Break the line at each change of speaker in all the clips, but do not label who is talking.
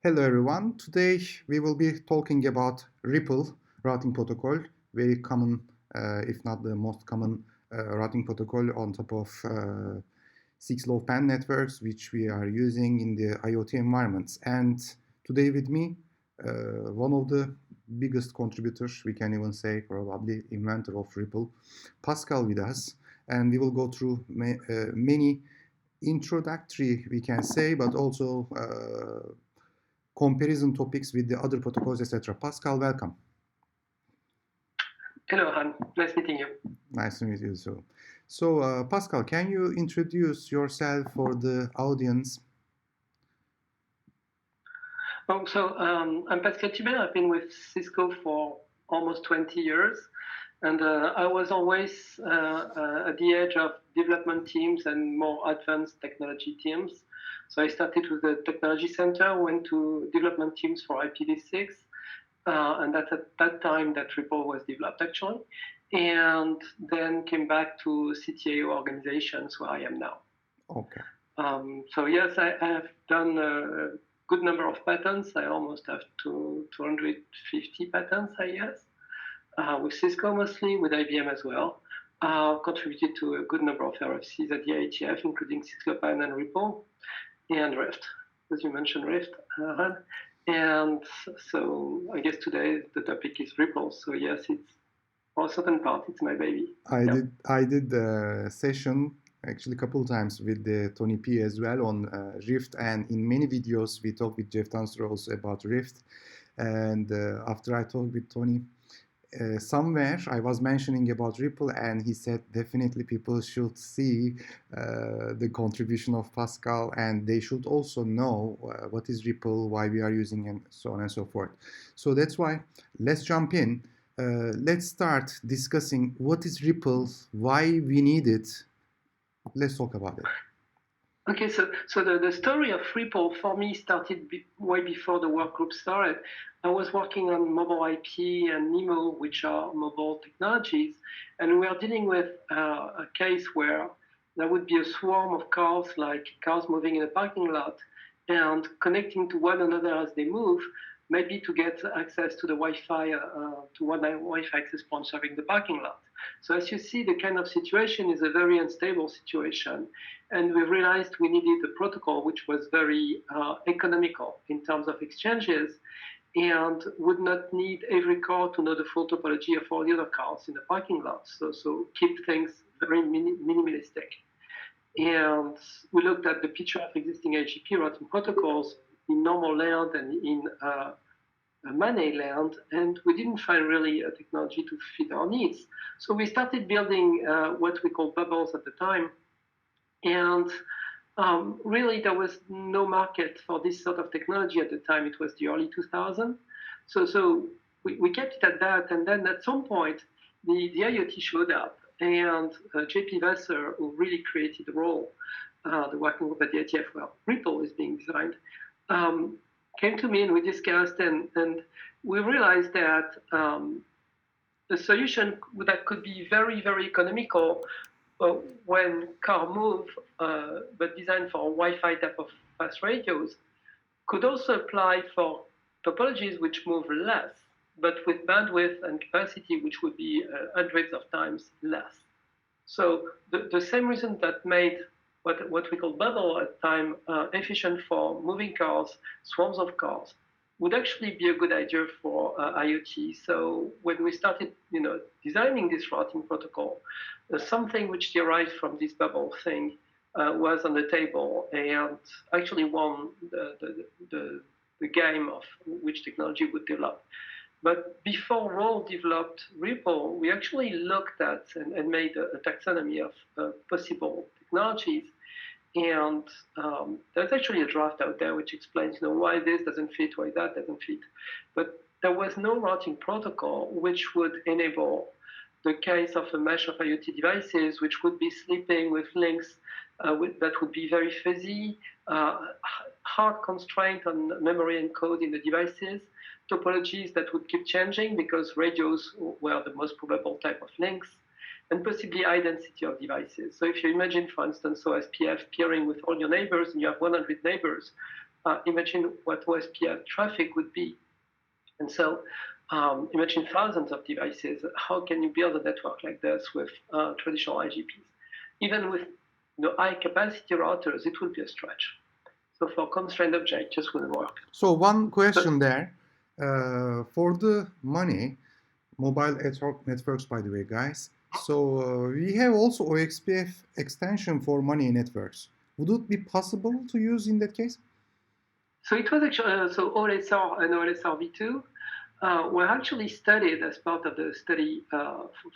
Hello everyone. Today we will be talking about Ripple routing protocol, very common, if not the most common routing protocol on top of 6LoWPAN networks, which we are using in the IoT environments. And today with me, one of the biggest contributors, we can even say probably inventor of Ripple, Pascal with us. And we will go through many introductory, we can say, but also comparison topics with the other protocols, etc. Pascal, welcome.
Hello, Han. Nice meeting you.
Nice to meet you too. So, Pascal, can you introduce yourself for the audience?
I'm Pascal Thubert. I've been with Cisco for almost 20 years. And I was always at the edge of development teams and more advanced technology teams. So I started with the technology center, went to development teams for IPv6. And that's at that time that Ripple was developed, actually. And then came back to CTIO organizations where I am now.
Okay.
So yes, I have done a good number of patents. I almost have 250 patents, I guess, with Cisco mostly, with IBM as well. Contributed to a good number of RFCs at the IETF, including 6LoWPAN and Ripple, and Rift, as you mentioned, Rift. And so I guess today the topic is Ripple. So yes, it's for a certain part, it's my baby.
I did the session actually a couple of times with the Tony P as well on Rift, and in many videos we talked with Jeff Tanster also about Rift. And after I talked with Tony, somewhere I was mentioning about Ripple, and he said definitely people should see the contribution of Pascal, and they should also know what is Ripple, why we are using, and so on and so forth. So that's why let's jump in. Let's start discussing what is Ripple, why we need it. Let's talk about it.
Okay, so the story of Ripple for me started way before the work group started. I was working on mobile IP and MIMO, which are mobile technologies, and we are dealing with a case where there would be a swarm of cars, like cars moving in a parking lot, and connecting to one another as they move, maybe to get access to the Wi-Fi, to one Wi-Fi access point serving the parking lot. So as you see, the kind of situation is a very unstable situation. And we realized we needed a protocol which was very economical in terms of exchanges and would not need every car to know the full topology of all the other cars in the parking lot. So keep things very minimalistic. And we looked at the picture of existing IGP routing protocols in normal land and in money land, and we didn't find really a technology to fit our needs. So we started building what we call bubbles at the time. And really, there was no market for this sort of technology at the time. It was the early 2000s. So we kept it at that. And then at some point, the IoT showed up. And JP Vassar, who really created the role, the working group at the IETF where Ripple is being designed, came to me and we discussed. And we realized that the solution that could be very, very economical when car move, but designed for Wi-Fi type of fast radios, could also apply for topologies which move less, but with bandwidth and capacity which would be hundreds of times less. So the same reason that made what we call bubble at the time efficient for moving cars, swarms of cars, would actually be a good idea for IoT. So when we started, designing this routing protocol, something which derived from this bubble thing was on the table and actually won the game of which technology would develop. But before Roll developed Ripple, we actually looked at and made a taxonomy of possible technologies. And there's actually a draft out there which explains, why this doesn't fit, why that doesn't fit. But there was no routing protocol which would enable the case of a mesh of IoT devices, which would be sleeping with links that would be very fuzzy, hard constraint on memory and code in the devices, topologies that would keep changing because radios were the most probable type of links, and possibly high density of devices. So if you imagine, for instance, OSPF peering with all your neighbors, and you have 100 neighbors, imagine what OSPF traffic would be. And so imagine thousands of devices. How can you build a network like this with traditional IGPs? Even with high capacity routers, it would be a stretch. So for constrained object, just wouldn't work.
So one question there, for the money, mobile networks, by the way, guys. So we have also OXPF extension for money networks. Would it be possible to use in that case?
So it was actually, so OLSR and OLSR v2 were actually studied as part of the study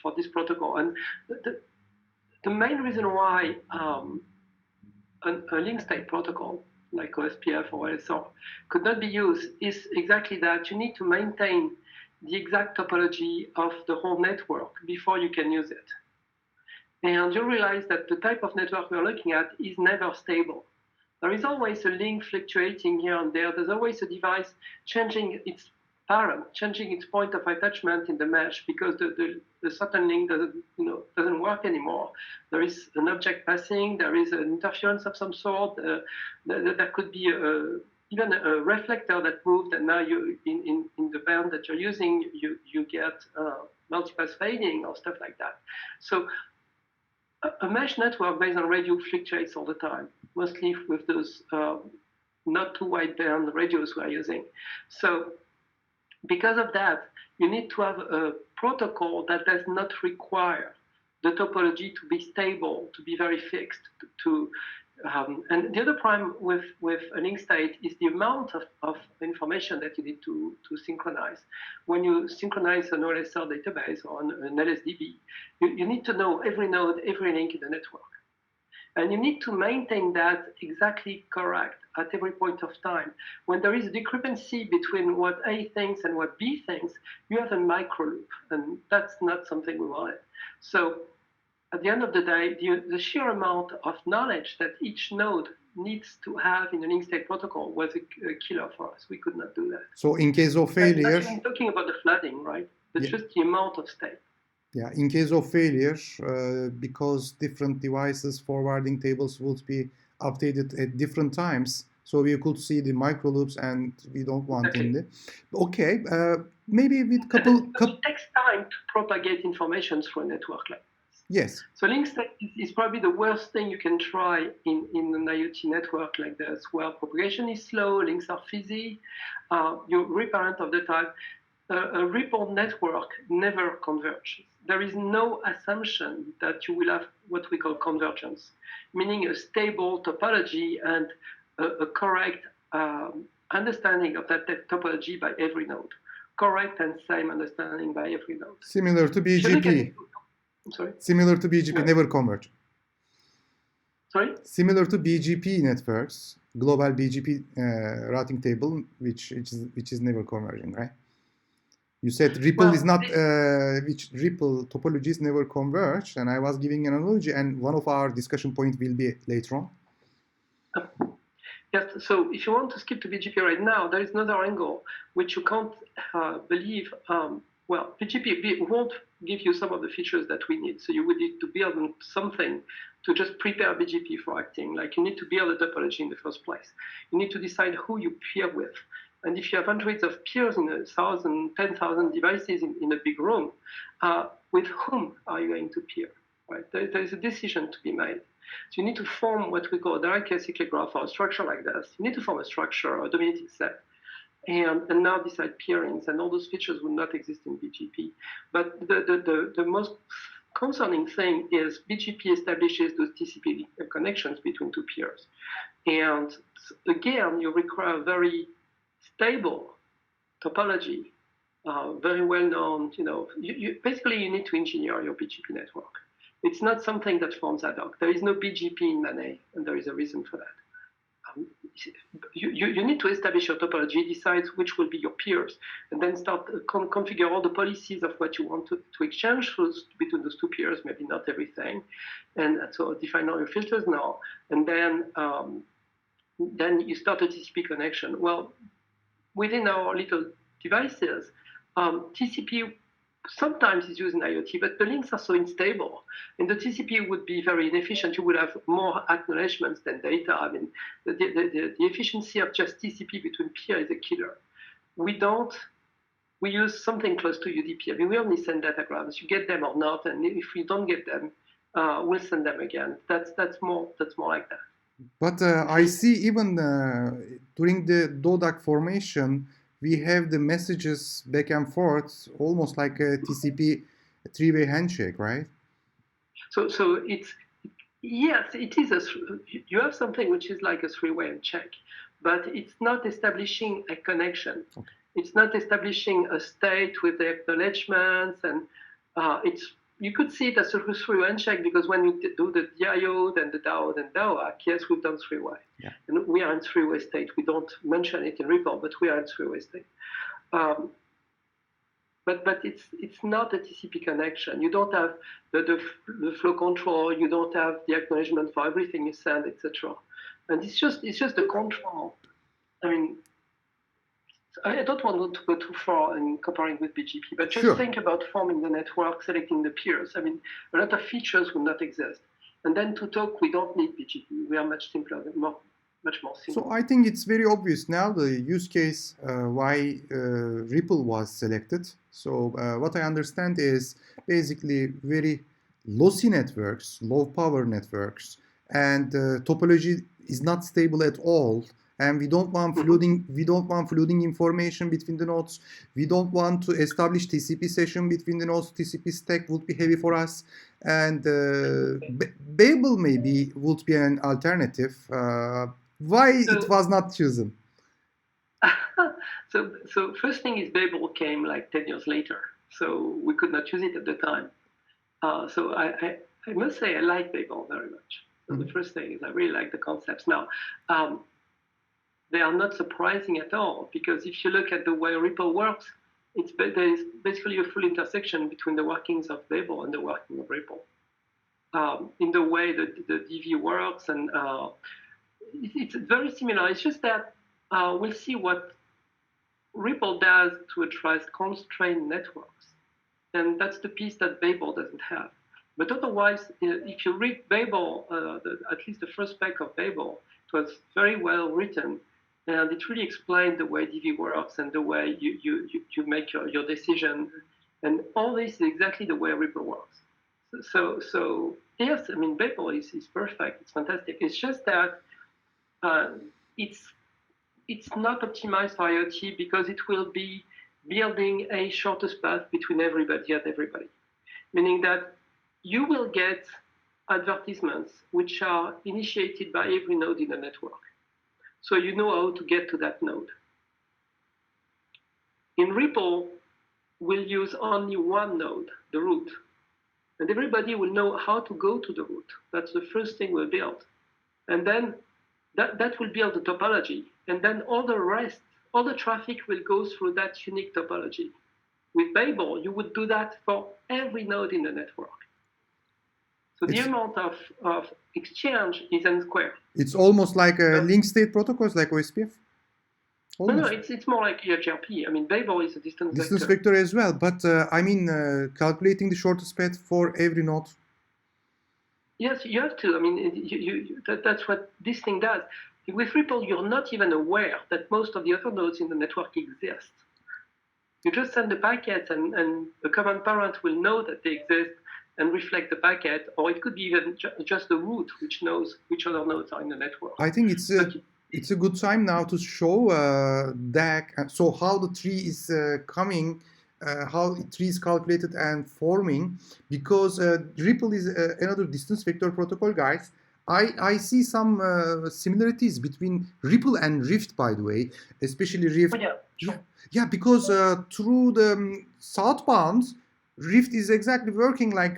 for this protocol. And the main reason why a link state protocol like OSPF or OLSR could not be used is exactly that. You need to maintain the exact topology of the whole network before you can use it. And you realize that the type of network we're looking at is never stable. There is always a link fluctuating here and there. There's always a device changing its parent, changing its point of attachment in the mesh because the certain link doesn't work anymore. There is an object passing. There is an interference of some sort. There could be even a reflector that moved, and now you in the band that you're using, you get multipass fading or stuff like that. So a mesh network based on radio fluctuates all the time, mostly with those not too wideband radios we're using. So because of that, you need to have a protocol that does not require the topology to be stable, to be very fixed. And the other problem with a link state is the amount of information that you need to synchronize. When you synchronize an OLSR database or an LSDB, you need to know every node, every link in the network. And you need to maintain that exactly correct at every point of time. When there is a discrepancy between what A thinks and what B thinks, you have a micro loop, and that's not something we wanted. So at the end of the day, the sheer amount of knowledge that each node needs to have in a link state protocol was a killer for us. We could not do that.
So in case of failure...
I'm talking about the flooding, right? But yeah. Just the amount of state.
Yeah, in case of failure, because different devices forwarding tables would be updated at different times, so we could see the micro loops, and we don't want
exactly.
in the... Okay, maybe with couple...
It takes time to propagate information through a network like this.
Yes.
So link state is probably the worst thing you can try in an IoT network like this, where propagation is slow, links are fuzzy, you reparent of the time. A ripple network never converges. There is no assumption that you will have what we call convergence, meaning a stable topology and a correct understanding of that topology by every node. Correct and same understanding by every node.
Similar to BGP.
I'm sorry?
Similar to BGP,
no.
Never converge.
Sorry?
Similar to BGP networks, global BGP routing table, which is never converging, right? You said Ripple is not, which Ripple topologies never converge, and I was giving an analogy, and one of our discussion points will be later on.
Yes, so if you want to skip to BGP right now, there is another angle which you can't believe. Well, BGP won't give you some of the features that we need, so you would need to build something to just prepare BGP for acting. Like you need to build a topology in the first place. You need to decide who you peer with. And if you have hundreds of peers in 1,000, 10,000 devices in a big room, with whom are you going to peer? Right? There is a decision to be made. So you need to form what we call a direct cyclic graph or a structure like this. You need to form a structure or a dominating set. And now decide peerings, and all those features would not exist in BGP. But the most concerning thing is BGP establishes those TCP connections between two peers. And again, you require a very stable topology, very well known. Basically, you need to engineer your BGP network. It's not something that forms ad hoc. There is no BGP in MANE, and there is a reason for that. You need to establish your topology, decide which will be your peers, and then start configure all the policies of what you want to exchange between those two peers, maybe not everything. And so define all your filters now. And then you start a TCP connection. Well, within our little devices, TCP sometimes it's used in IoT, but the links are so unstable. And the TCP would be very inefficient. You would have more acknowledgements than data. I mean, the efficiency of just TCP between peer is a killer. We use something close to UDP. I mean, we only send datagrams. You get them or not, and if we don't get them, we'll send them again. That's more like that.
But I see even during the DODAG formation, we have the messages back and forth, almost like a TCP three-way handshake, right?
So it's, yes, it is you have something which is like a three-way handshake, but it's not establishing a connection. Okay. It's not establishing a state with the acknowledgements, and you could see it as a three-way handshake because when you do the DIO, then the DAO, then DODAG, yes, we've done three-way. Yeah. And we are in three-way state. We don't mention it in report, but we are in three-way state. But it's not a TCP connection. You don't have the flow control. You don't have the acknowledgement for everything you send, etc. And it's just the control. I mean, I don't want to go too far in comparing with BGP, but just think about forming the network, selecting the peers. I mean, a lot of features will not exist. And then to talk, we don't need BGP. We are much simpler, much more simple.
So I think it's very obvious now the use case why Ripple was selected. So what I understand is basically very lossy networks, low power networks, and topology is not stable at all. And we don't want flooding. We don't want flooding information between the nodes. We don't want to establish TCP session between the nodes. TCP stack would be heavy for us, and Babel maybe would be an alternative. Why it was not chosen?
So first thing is Babel came like 10 years later, so we could not use it at the time. So I must say I like Babel very much. So the first thing is I really like the concepts. Now, they are not surprising at all because if you look at the way Ripple works, there is basically a full intersection between the workings of Babel and the working of Ripple. In the way that the DV works, and it's very similar. It's just that we'll see what Ripple does to address constrained networks. And that's the piece that Babel doesn't have. But otherwise, if you read Babel, at least the first spec of Babel, it was very well written. And it really explained the way DV works and the way you make your decision. And all this is exactly the way Ripple works. So yes, I mean, Babel is perfect. It's fantastic. It's just that it's not optimized for IoT because it will be building a shortest path between everybody and everybody. Meaning that you will get advertisements which are initiated by every node in the network. So you know how to get to that node. In Ripple, we'll use only one node, the root. And everybody will know how to go to the root. That's the first thing we'll build. And then that will build the topology. And then all the traffic will go through that unique topology. With Babel, you would do that for every node in the network. So the amount of exchange is n squared.
It's almost like a link state protocols like OSPF?
Almost. No, it's more like EIGRP. I mean, Babel is a distance
vector as well, but I mean, calculating the shortest path for every node.
Yes, you have to. I mean, that's what this thing does. With Ripple, you're not even aware that most of the other nodes in the network exist. You just send the packet, and the common parent will know that they exist and reflect the packet, or it could be even just the root, which knows which other nodes are in the network.
I think it's a good time now to show DAG, so how the tree is coming, how the tree is calculated and forming, because Ripple is another distance vector protocol, guys. I see some similarities between Ripple and Rift, by the way, especially Rift.
Oh, yeah, sure.
Yeah, because through the southbound, Rift is exactly working like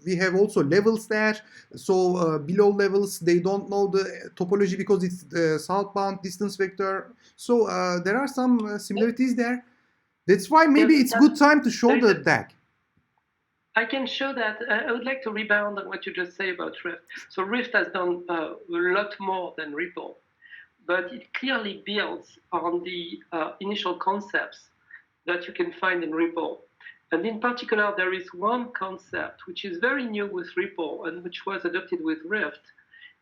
we have also levels there. So below levels, they don't know the topology because it's the southbound distance vector. So there are some similarities there. That's why maybe it's good time to show the DAG.
I can show that. I would like to rebound on what you just say about Rift. So Rift has done a lot more than Ripple, but it clearly builds on the initial concepts that you can find in Ripple. And in particular, there is one concept which is very new with Ripple and which was adopted with Rift,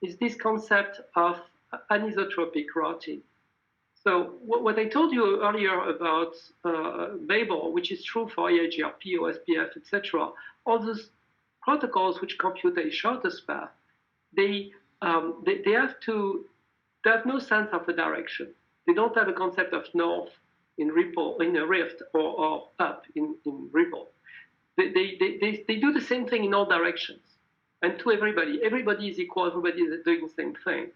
is this concept of anisotropic routing. So what I told you earlier about Babel, which is true for EIGRP, OSPF, etc., all those protocols which compute a shortest path, they have no sense of a direction. They don't have a concept of north in Ripple, in a Rift, or up in Ripple. They do the same thing in all directions, and to everybody. Everybody is equal. Everybody is doing the same thing,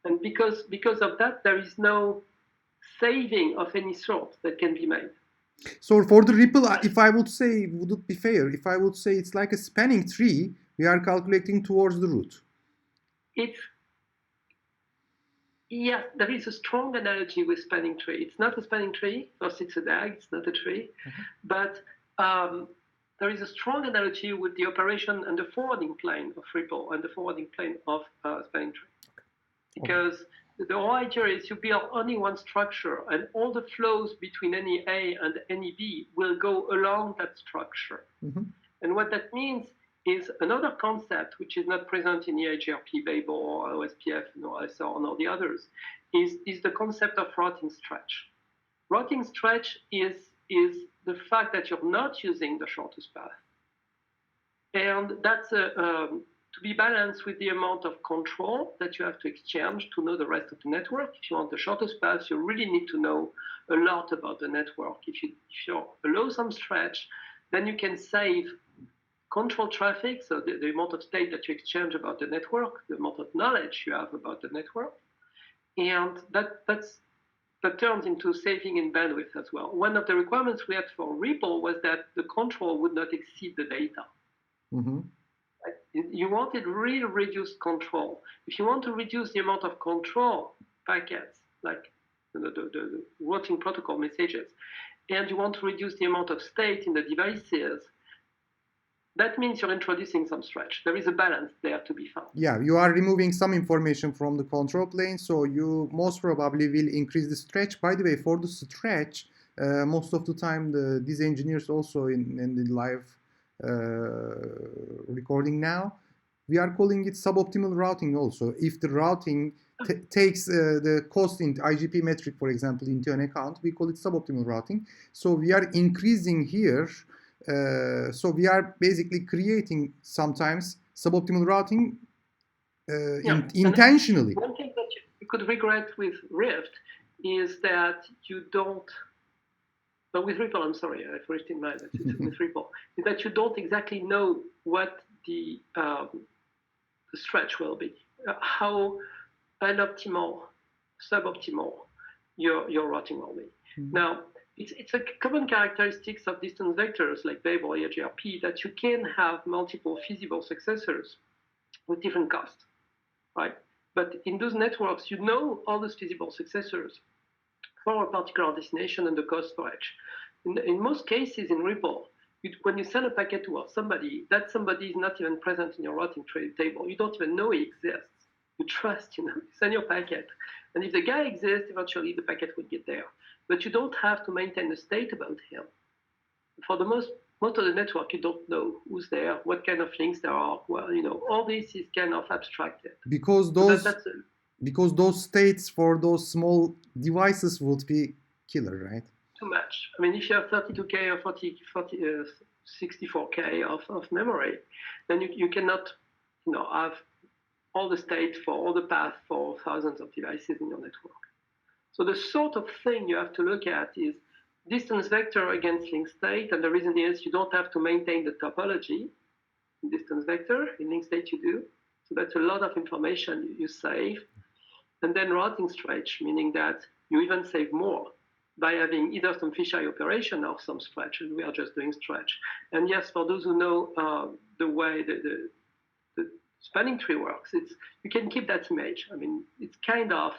and because of that, there is no saving of any sort that can be made.
So for the Ripple, if I would say, would it be fair if I would say it's like a spanning tree, we are calculating towards the root?
Yes, there is a strong analogy with spanning tree. It's not a spanning tree, because it's a DAG, it's not a tree, but there is a strong analogy with the operation and the forwarding plane of Ripple and the forwarding plane of spanning tree. Because the whole idea is you build only one structure, and all the flows between any A and any B will go along that structure. And what that means is another concept which is not present in EIGRP, Babel, or OSPF, or so on, or the others, is the concept of routing stretch. Routing stretch is the fact that you're not using the shortest path. And that's to be balanced with the amount of control that you have to exchange to know the rest of the network. If you want the shortest path, you really need to know a lot about the network. If you allow some stretch, then you can save control traffic, so the amount of state that you exchange about the network, the amount of knowledge you have about the network, and that turns into saving in bandwidth as well. One of the requirements we had for Ripple was that the control would not exceed the data. You wanted really reduced control. If you want to reduce the amount of control packets, like the routing protocol messages, and you want to reduce the amount of state in the devices, that means you're introducing some stretch. There is a balance there to be found.
Yeah, you are removing some information from the control plane, so you most probably will increase the stretch. By the way, for the stretch, most of the time these engineers also in the live recording now, we are calling it suboptimal routing also. If the routing takes the cost in IGP metric, for example, into an account, we call it suboptimal routing. So we are increasing here. So we are basically creating sometimes suboptimal routing intentionally.
One thing that you could regret with Rift is that you don't, but with Ripple, I'm sorry, I first in mind with Ripple, is that you don't exactly know what the stretch will be, how unoptimal, suboptimal your routing will be. Now, it's a common characteristics of distance vectors like Babel or EIGRP that you can have multiple feasible successors with different costs, right? But in those networks, you know all those feasible successors for a particular destination and the cost for each. In most cases in Ripple, when you send a packet to somebody, that somebody is not even present in your routing table. You don't even know he exists. You trust, you send your packet. And if the guy exists, eventually the packet will get there. But you don't have to maintain a state about him. For the most of the network, you don't know who's there, what kind of links there are. Well, all this is kind of abstracted.
Because those states for those small devices would be killer, right?
Too much. I mean, if you have 32K or 64K of memory, then you cannot, have all the state for all the paths for thousands of devices in your network. So the sort of thing you have to look at is distance vector against link state, and the reason is you don't have to maintain the topology in distance vector. In link state you do. So that's a lot of information you save. And then routing stretch, meaning that you even save more by having either some fisheye operation or some stretch, and we are just doing stretch. And yes, for those who know the way the spanning tree works, you can keep that image. I mean, it's kind of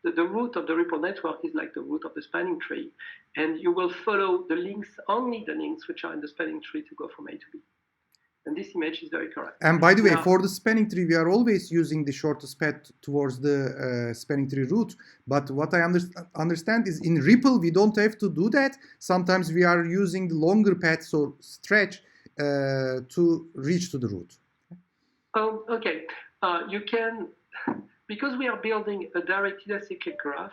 the root of the Ripple network is like the root of the spanning tree, and you will follow the links, only the links which are in the spanning tree to go from A to B. And this image is very correct.
And by the way, for the spanning tree, we are always using the shortest path towards the spanning tree route. But what I understand is in Ripple, we don't have to do that. Sometimes we are using the longer paths or stretch to reach to the root.
Oh, okay. You can, because we are building a directed acyclic graph,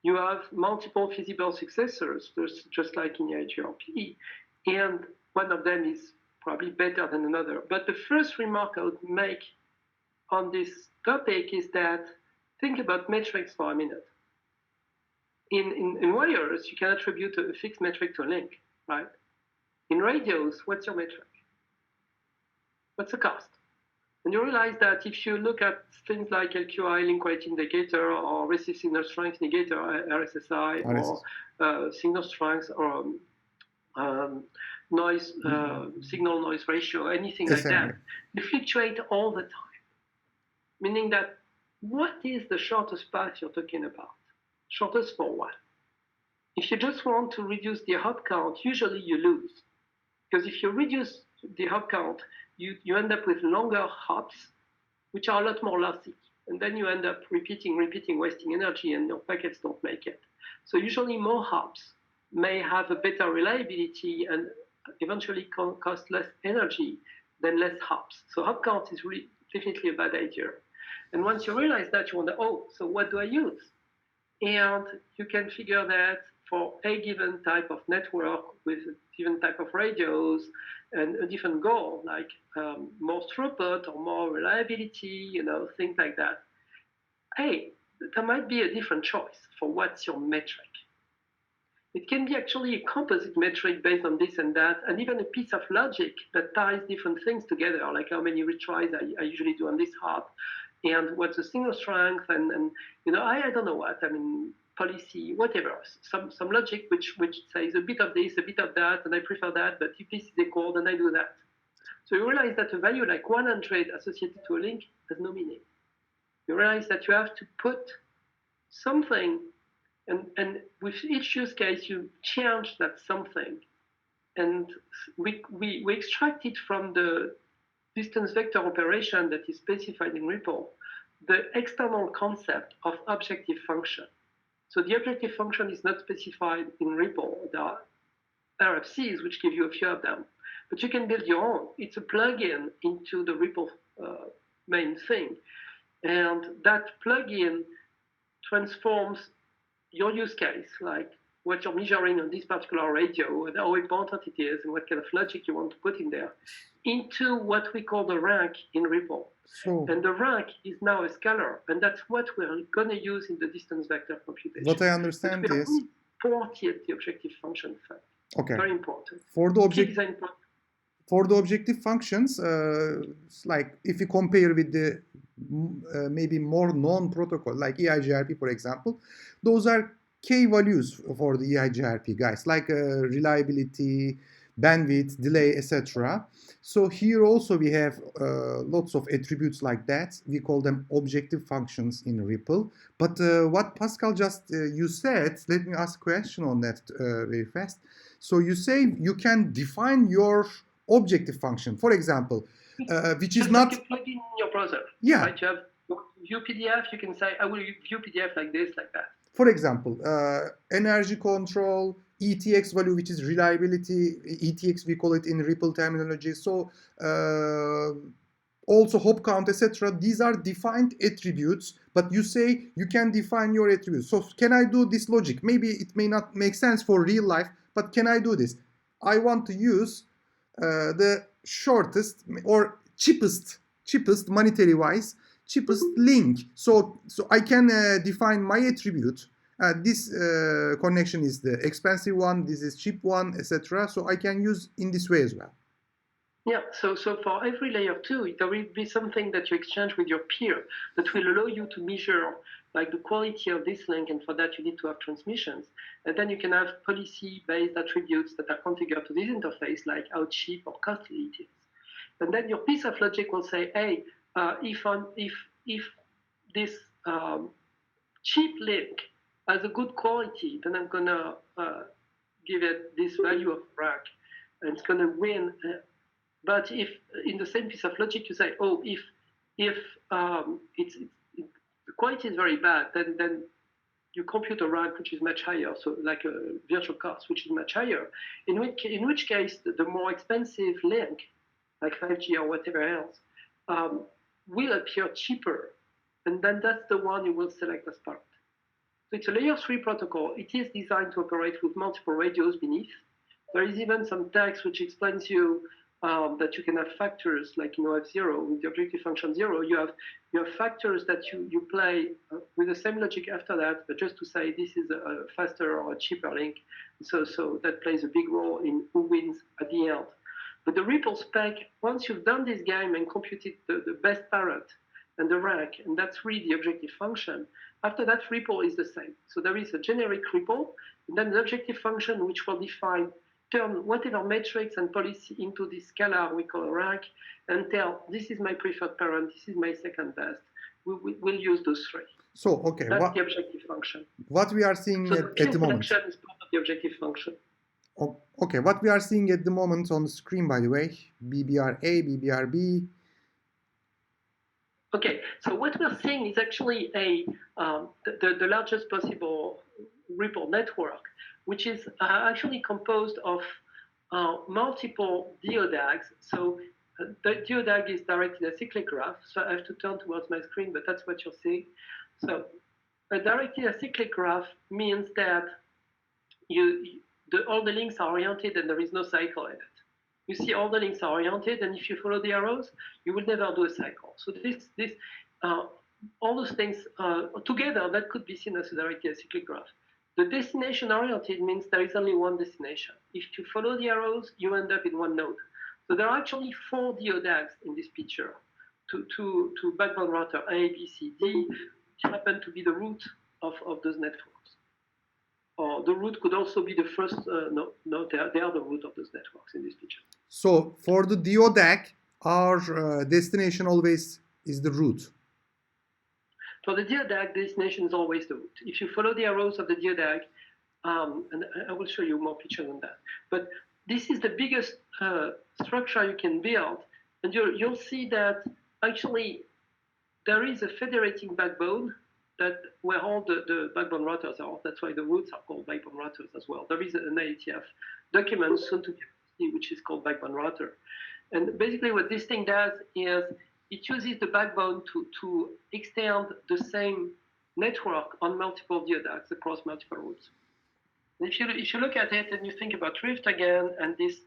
you have multiple feasible successors, just like in EIGRP, and one of them is probably better than another. But the first remark I would make on this topic is that think about metrics for a minute. In wires, you can attribute a fixed metric to a link, right? In radios, what's your metric? What's the cost? And you realize that if you look at things like LQI, link quality indicator, or receive signal strength indicator, RSSI, or signal strength, or noise, signal noise ratio, anything like that, they fluctuate all the time. Meaning that what is the shortest path you're talking about? Shortest for what? If you just want to reduce the hop count, usually you lose. Because if you reduce the hop count, you end up with longer hops, which are a lot more lossy. And then you end up repeating, wasting energy, and your packets don't make it. So usually more hops may have a better reliability and eventually cost less energy than less hops. So hop count is really definitely a bad idea. And once you realize that, you wonder, oh, so what do I use? And you can figure that for a given type of network with a given type of radios and a different goal, like more throughput or more reliability, things like that. Hey, there might be a different choice for what's your metric. It can be actually a composite metric based on this and that, and even a piece of logic that ties different things together, like how many retries I usually do on this hop, and what's the signal strength, and I don't know what, policy, whatever, some logic which says a bit of this, a bit of that, and I prefer that, but if this is equal, then I do that. So you realize that a value like 100 associated to a link has no meaning. You realize that you have to put something, and with each use case, you change that something. And we extract it from the distance vector operation that is specified in Ripple, the external concept of objective function. So the objective function is not specified in Ripple. There are RFCs which give you a few of them, but you can build your own. It's a plugin into the Ripple main thing. And that plugin transforms your use case, like what you're measuring on this particular radio and how important it is and what kind of logic you want to put in there, into what we call the rank in Ripple. And the rank is now a scalar, and that's what we're going to use in the distance vector computation.
What I understand is
ported the objective function fact.
Okay.
Very important.
For the objective functions, like if you compare with the maybe more known protocol, like EIGRP, for example, those are key values for the EIGRP, guys, like reliability, bandwidth, delay, etc. So here also we have lots of attributes like that. We call them objective functions in Ripple. But what Pascal just you said, let me ask a question on that very fast. So you say you can define your objective function, for example, which is not...
Like you plug in your browser.
Yeah.
Right? You have view PDF, you can say, I will view PDF like this, like that.
For example, energy control, ETX value, which is reliability, ETX we call it in Ripple terminology. So also hop count, etc. These are defined attributes, but you say you can define your attributes. So can I do this logic? Maybe it may not make sense for real life, but can I do this? I want to use the shortest or cheapest monetary wise, cheapest link. So I can define my attribute. This connection is the expensive one, this is cheap one, etc. So I can use in this way as well.
Yeah, so for every layer 2, there will be something that you exchange with your peer that will allow you to measure like the quality of this link, and for that you need to have transmissions. And then you can have policy-based attributes that are configured to this interface, like how cheap or costly it is. And then your piece of logic will say, hey, if this cheap link has a good quality, then I'm gonna give it this value of rank, and it's gonna win But if in the same piece of logic you say, oh, if the quality is very bad, then you compute a rank which is much higher, so like a virtual cost which is much higher. In which case the more expensive link, like 5G or whatever else, will appear cheaper, and then that's the one you will select as part. So it's a layer 3 protocol. It is designed to operate with multiple radios beneath. There is even some text which explains you that you can have factors like F0 with the objective function 0. You have factors that you play with the same logic after that, but just to say this is a faster or a cheaper link. So that plays a big role in who wins at the end. But the ripple spec, once you've done this game and computed the best parent and the rank, and that's really the objective function, after that ripple is the same. So there is a generic ripple, and then the objective function which will turn whatever matrix and policy into this scalar we call a rank, and tell this is my preferred parent, this is my second best. We'll use those three.
So okay,
that's the objective function.
What we are seeing at the moment
is part of the objective function.
Okay, what we are seeing at the moment on the screen, by the way, BBRA, BBRB.
Okay, so what we're seeing is actually the largest possible ripple network, which is actually composed of multiple DODAGs. So the DODAG is directed acyclic graph. So I have to turn towards my screen, but that's what you're seeing. So a directed acyclic graph means that all the links are oriented and there is no cycle in it. You see all the links are oriented, and if you follow the arrows, you will never do a cycle. So all those things together, that could be seen as a directed acyclic graph. The destination oriented means there is only one destination. If you follow the arrows, you end up in one node. So there are actually 4 DODAGs in this picture, to backbone router A, B, C, D, which happen to be the root of those networks. Or the root could also be the first, they are the root of those networks in this picture.
So for the DODAG, our destination always is the root.
For the DODAG, the destination is always the root. If you follow the arrows of the DODAG, and I will show you more pictures on that, but this is the biggest structure you can build, and you'll see that actually there is a federating backbone where all the backbone routers are. That's why the roots are called backbone routers as well. There is an IETF document soon to be, which is called backbone router. And basically what this thing does is it uses the backbone to extend the same network on multiple DODAGs across multiple routes. And if you look at it and you think about Rift again and this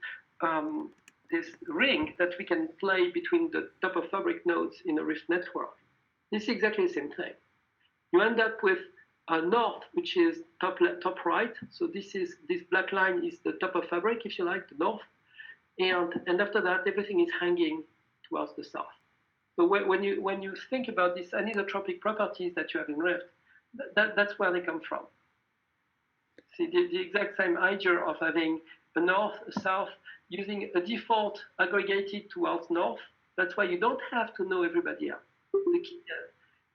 ring that we can play between the top of fabric nodes in a Rift network, this is exactly the same thing. You end up with a north, which is top right. So this black line is the top of fabric, if you like, the north. And after that, everything is hanging towards the south. So when you think about these anisotropic properties that you have in Rift, that's where they come from. See, the exact same idea of having a north, a south, using a default aggregated towards north. That's why you don't have to know everybody else.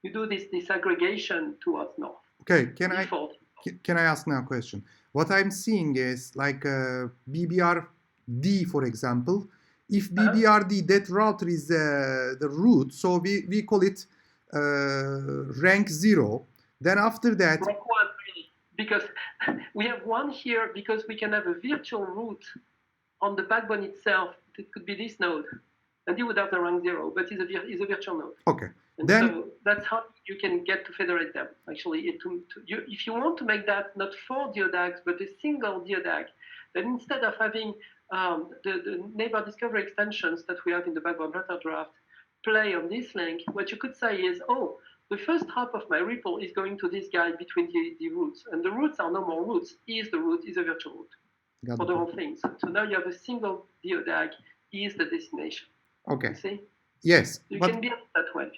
You do this aggregation towards north.
Okay, can I ask now a question? What I'm seeing is like BBRD, for example. If BBRD, that router is the root, so we call it rank 0. Then after that,
rank 1, really, because we have 1 here because we can have a virtual root on the backbone itself. It could be this node, and you would have the rank 0, but it's a virtual node.
Okay.
And then, so that's how you can get to federate them. Actually, if you want to make that not 4 DODAGs, but a single DODAG, then instead of having the neighbor discovery extensions that we have in the backbone router draft play on this link, what you could say is, oh, the first hop of my ripple is going to this guy between the roots. And the roots are no more roots. Is the root, is a virtual root for the whole thing. So now you have a single DODAG is the destination.
Okay.
You see?
Yes,
you can build that way.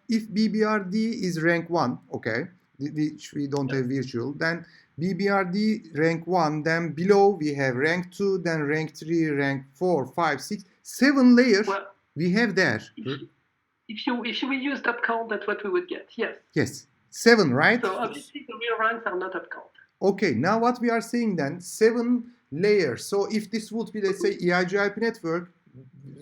If BBRD is rank 1, okay, which we don't have virtual, then BBRD rank 1, then below we have rank 2, then rank 3, rank 4, 5, 6, 7 layers we have there.
If we use up count, that's what we would get, yes.
Yes, 7, right?
So obviously the real ranks are not up count.
Okay, now what we are saying then, 7 layers. So if this would be, let's say, EIGRP network,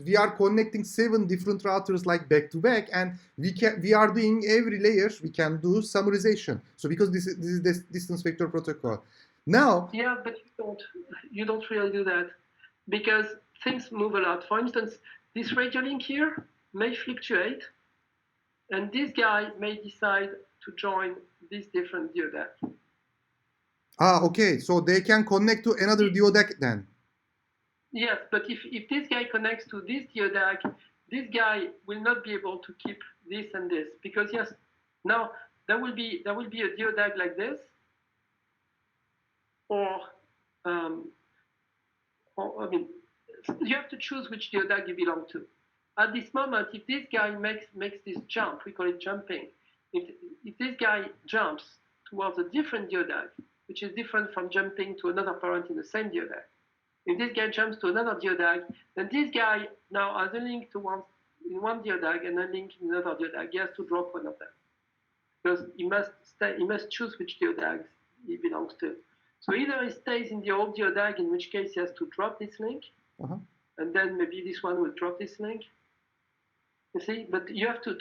we are connecting 7 different routers like back to back, and we are doing every layer we can do summarization. So because this is the distance vector protocol. Now,
yeah, but you don't really do that because things move a lot. For instance, this radio link here may fluctuate, and this guy may decide to join this different DODAG.
Okay, so they can connect to another DODAG then.
Yes, but if this guy connects to this DODAG, this guy will not be able to keep this and this, because yes, now there will be a DODAG like this, or I mean, you have to choose which DODAG you belong to. At this moment, if this guy makes this jump, we call it jumping. If this guy jumps towards a different DODAG, which is different from jumping to another parent in the same DODAG. If this guy jumps to another DODAG, then this guy now has a link to one DODAG and a link in another DODAG. He has to drop one of them because he must choose which DODAG he belongs to. So either he stays in the old DODAG, in which case he has to drop this link, and then maybe this one will drop this link. You see, but you have to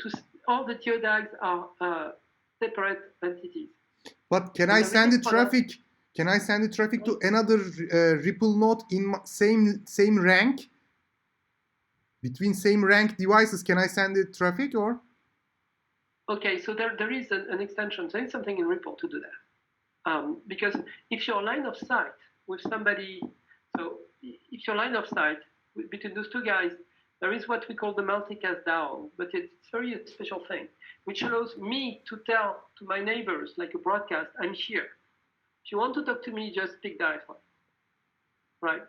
all the DODAGs are separate entities.
But can I send the traffic? Can I send the traffic to another Ripple node in same rank? Between same rank devices, can I send the traffic or?
Okay, so there is an extension. There is something in Ripple to do that. Because if your line of sight with somebody, so if your line of sight between those two guys, there is what we call the multicast DAO, but it's very special thing, which allows me to tell to my neighbors, like a broadcast, I'm here. If you want to talk to me, just pick that one. Right.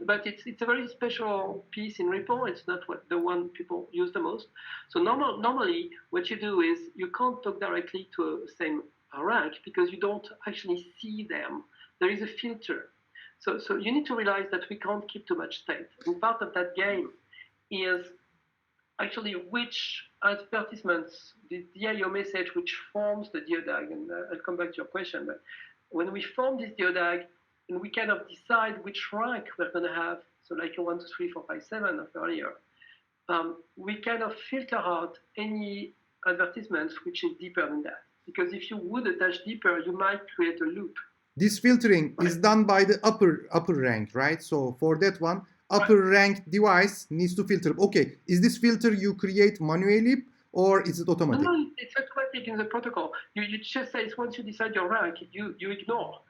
But it's a very special piece in Ripple. It's not the one people use the most. So normally, what you do is you can't talk directly to the same rank because you don't actually see them. There is a filter. So you need to realize that we can't keep too much state. And part of that game is actually which advertisements, the DIO message which forms the DODAG, and I'll come back to your question, but when we form this DODAG, and we kind of decide which rank we're going to have, so like a 1, 2, 3, 4, 5, 7 of earlier, we kind of filter out any advertisements which is deeper than that. Because if you would attach deeper, you might create a loop.
This filtering is done by the upper rank, right? So for that one, upper rank device needs to filter. Okay, is this filter you create manually or is it automatic?
No, it's automatic in the protocol. You just say once you decide your rank, you ignore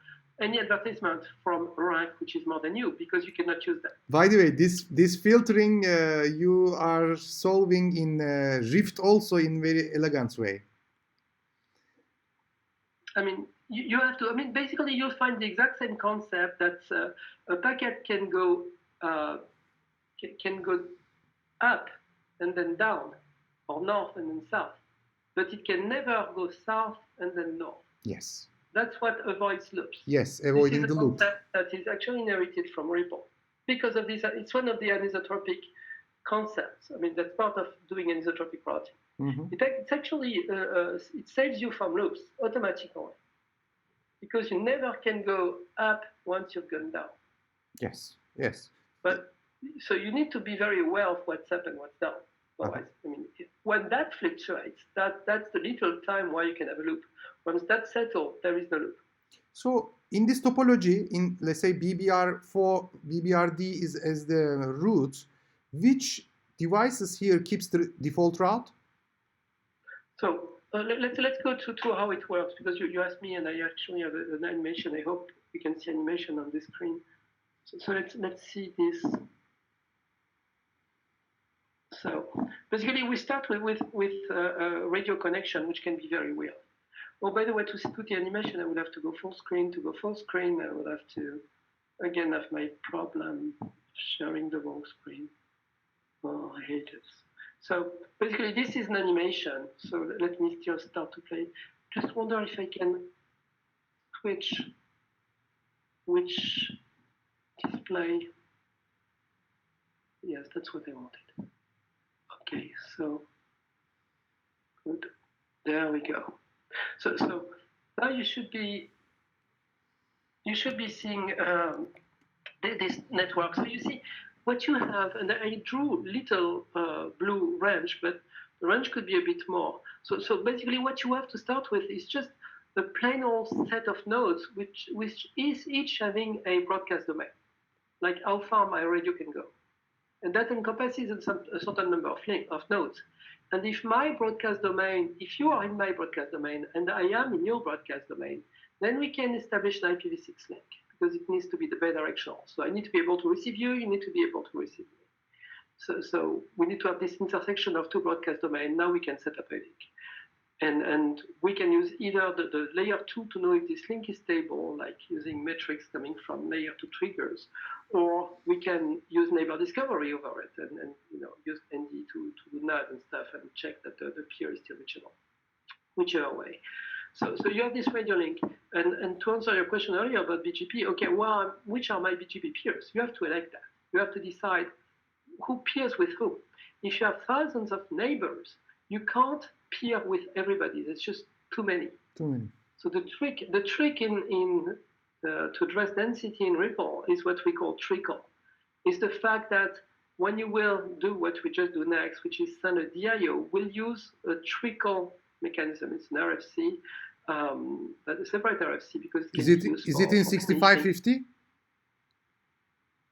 any advertisement from a rank which is more than you because you cannot choose that.
By the way, this filtering you are solving in Rift also in very elegant way.
I mean, you have to. I mean, basically, you'll find the exact same concept that a packet can go up and then down, or north and then south, but it can never go south and then north.
Yes.
That's what avoids loops.
Yes, avoiding the loop.
That is actually inherited from Ripple. Because of this, it's one of the anisotropic concepts. I mean, that's part of doing anisotropic routing. Mm-hmm. It's actually, it saves you from loops automatically. Because you never can go up once you've gone down.
Yes, yes.
But, so you need to be very aware of what's up and what's down. Otherwise, I mean, when that fluctuates, that's the little time why you can have a loop. Once that's settled, there is no loop.
So in this topology, in let's say BBR4, BBRD is as the root, which devices here keeps the default route? So
let's go to how it works, because you asked me and I actually have an animation. I hope you can see animation on the screen. So let's see this. So basically, we start with a radio connection, which can be very weird. Oh, by the way, to put the animation, I would have to go full screen. To go full screen, I would have to, again, have my problem sharing the wrong screen. Oh, I hate it. So basically, this is an animation. So let me just start to play. Just wonder if I can switch which display. Yes, that's what I wanted. Okay, so good. There we go. So now you should be seeing this network. So you see, what you have, and I drew little blue range, but the range could be a bit more. So basically what you have to start with is just a plain old set of nodes, which is each having a broadcast domain, like how far my radio can go. And that encompasses a certain number of nodes. And if my broadcast domain, if you are in my broadcast domain and I am in your broadcast domain, then we can establish an IPv6 link because it needs to be the bidirectional. So I need to be able to receive you, you need to be able to receive me. So we need to have this intersection of two broadcast domains. Now we can set up a link. And we can use either the layer 2 to know if this link is stable, like using metrics coming from layer 2 triggers, or we can use neighbor discovery over it and use ND to do NAD and stuff and check that the peer is still reachable, whichever way. So you have this radio link. And to answer your question earlier about BGP, okay, well, which are my BGP peers? You have to elect that. You have to decide who peers with who. If you have thousands of neighbors, you can't peer with everybody. There's just too many.
Too many.
So the trick in to address density in Ripple is what we call trickle. Is the fact that when you will do what we just do next, which is send a DIO, we'll use a trickle mechanism. It's an RFC, a separate RFC because
is it in 6550?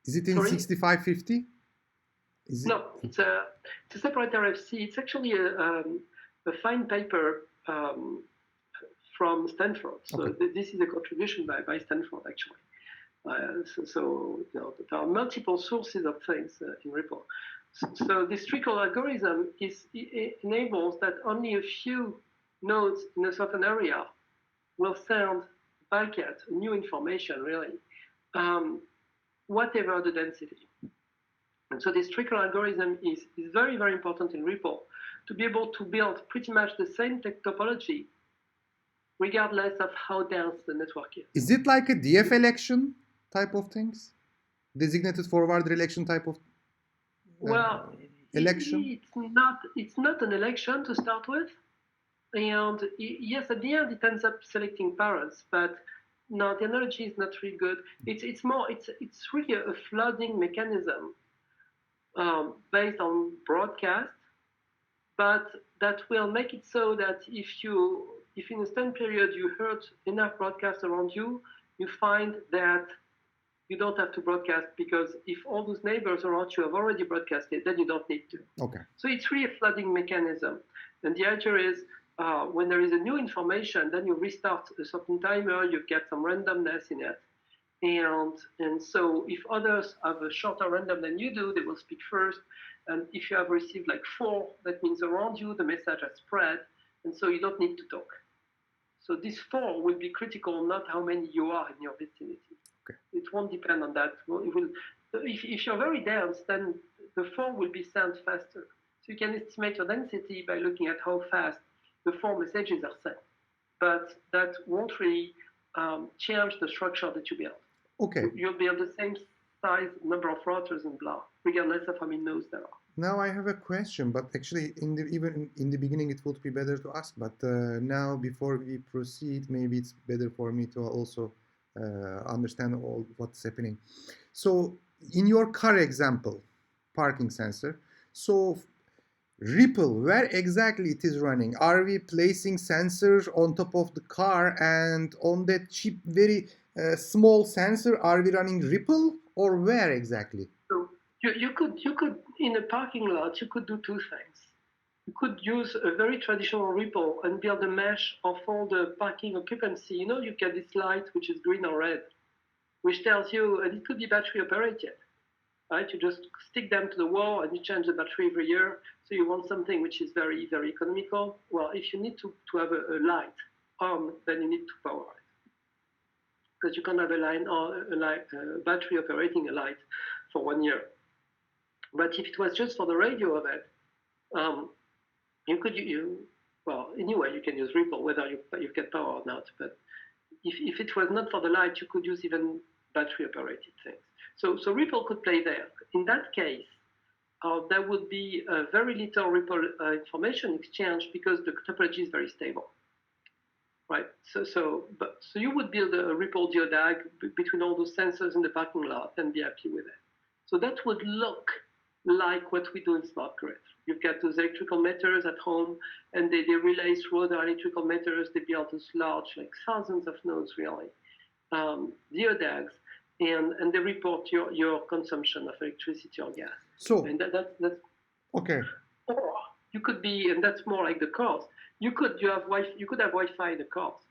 Is it in 6550?
No, it's a separate RFC. It's actually a fine paper from Stanford. So okay. This is a contribution by Stanford, actually. There are multiple sources of things in Ripple. So this trickle algorithm enables that only a few nodes in a certain area will send packet, new information, really, whatever the density. And so this trickle algorithm is very, very important in Ripple to be able to build pretty much the same topology regardless of how dense the network is.
Is it like a DF election type of things? Designated forward election type of election?
It's not an election to start with. And yes, at the end it ends up selecting parents, but no, the analogy is not really good. It's really a flooding mechanism based on broadcast, but that will make it so that if in a certain period you heard enough broadcasts around you, you find that you don't have to broadcast because if all those neighbors around you have already broadcasted, then you don't need to.
Okay.
So it's really a flooding mechanism. And the idea is when there is a new information, then you restart a certain timer, you get some randomness in it. And so if others have a shorter random than you do, they will speak first. And if you have received like 4, that means around you, the message has spread. And so you don't need to talk. So this 4 will be critical, not how many you are in your vicinity.
Okay.
It won't depend on that. If you're very dense, then the 4 will be sent faster. So you can estimate your density by looking at how fast the 4 messages are sent. But that won't really change the structure that you build.
Okay.
You'll build the same size number of routers and blah, regardless of how many nodes there are.
Now I have a question, but actually even in the beginning it would be better to ask, but now before we proceed, maybe it's better for me to also understand all what's happening. So in your car example, parking sensor, so Ripple, where exactly it is running? Are we placing sensors on top of the car, and on that cheap, very small sensor, are we running Ripple, or where exactly?
So you could in a parking lot, you could do 2 things. You could use a very traditional Ripple and build a mesh of all the parking occupancy. You get this light which is green or red, which tells you, and it could be battery operated. Right? You just stick them to the wall and you change the battery every year. So you want something which is very, very economical. Well, if you need to have a light on, then you need to power it. Because you can't have a battery operating a light for 1 year. But if it was just for the radio of it, anyway, you can use Ripple, whether you get power or not. But if it was not for the light, you could use even battery operated things. So Ripple could play there. In that case, there would be a very little Ripple information exchange because the topology is very stable, right? So you would build a Ripple DODAG between all those sensors in the parking lot and be happy with it. So that would look like what we do in smart grid. You've got those electrical meters at home, and they relay through other electrical meters. They build those large, like thousands of nodes, really, DODAGs, and they report your consumption of electricity or gas.
So,
and that's
okay.
Or you could be, and that's more like the cars. You could have Wi-Fi in the cars,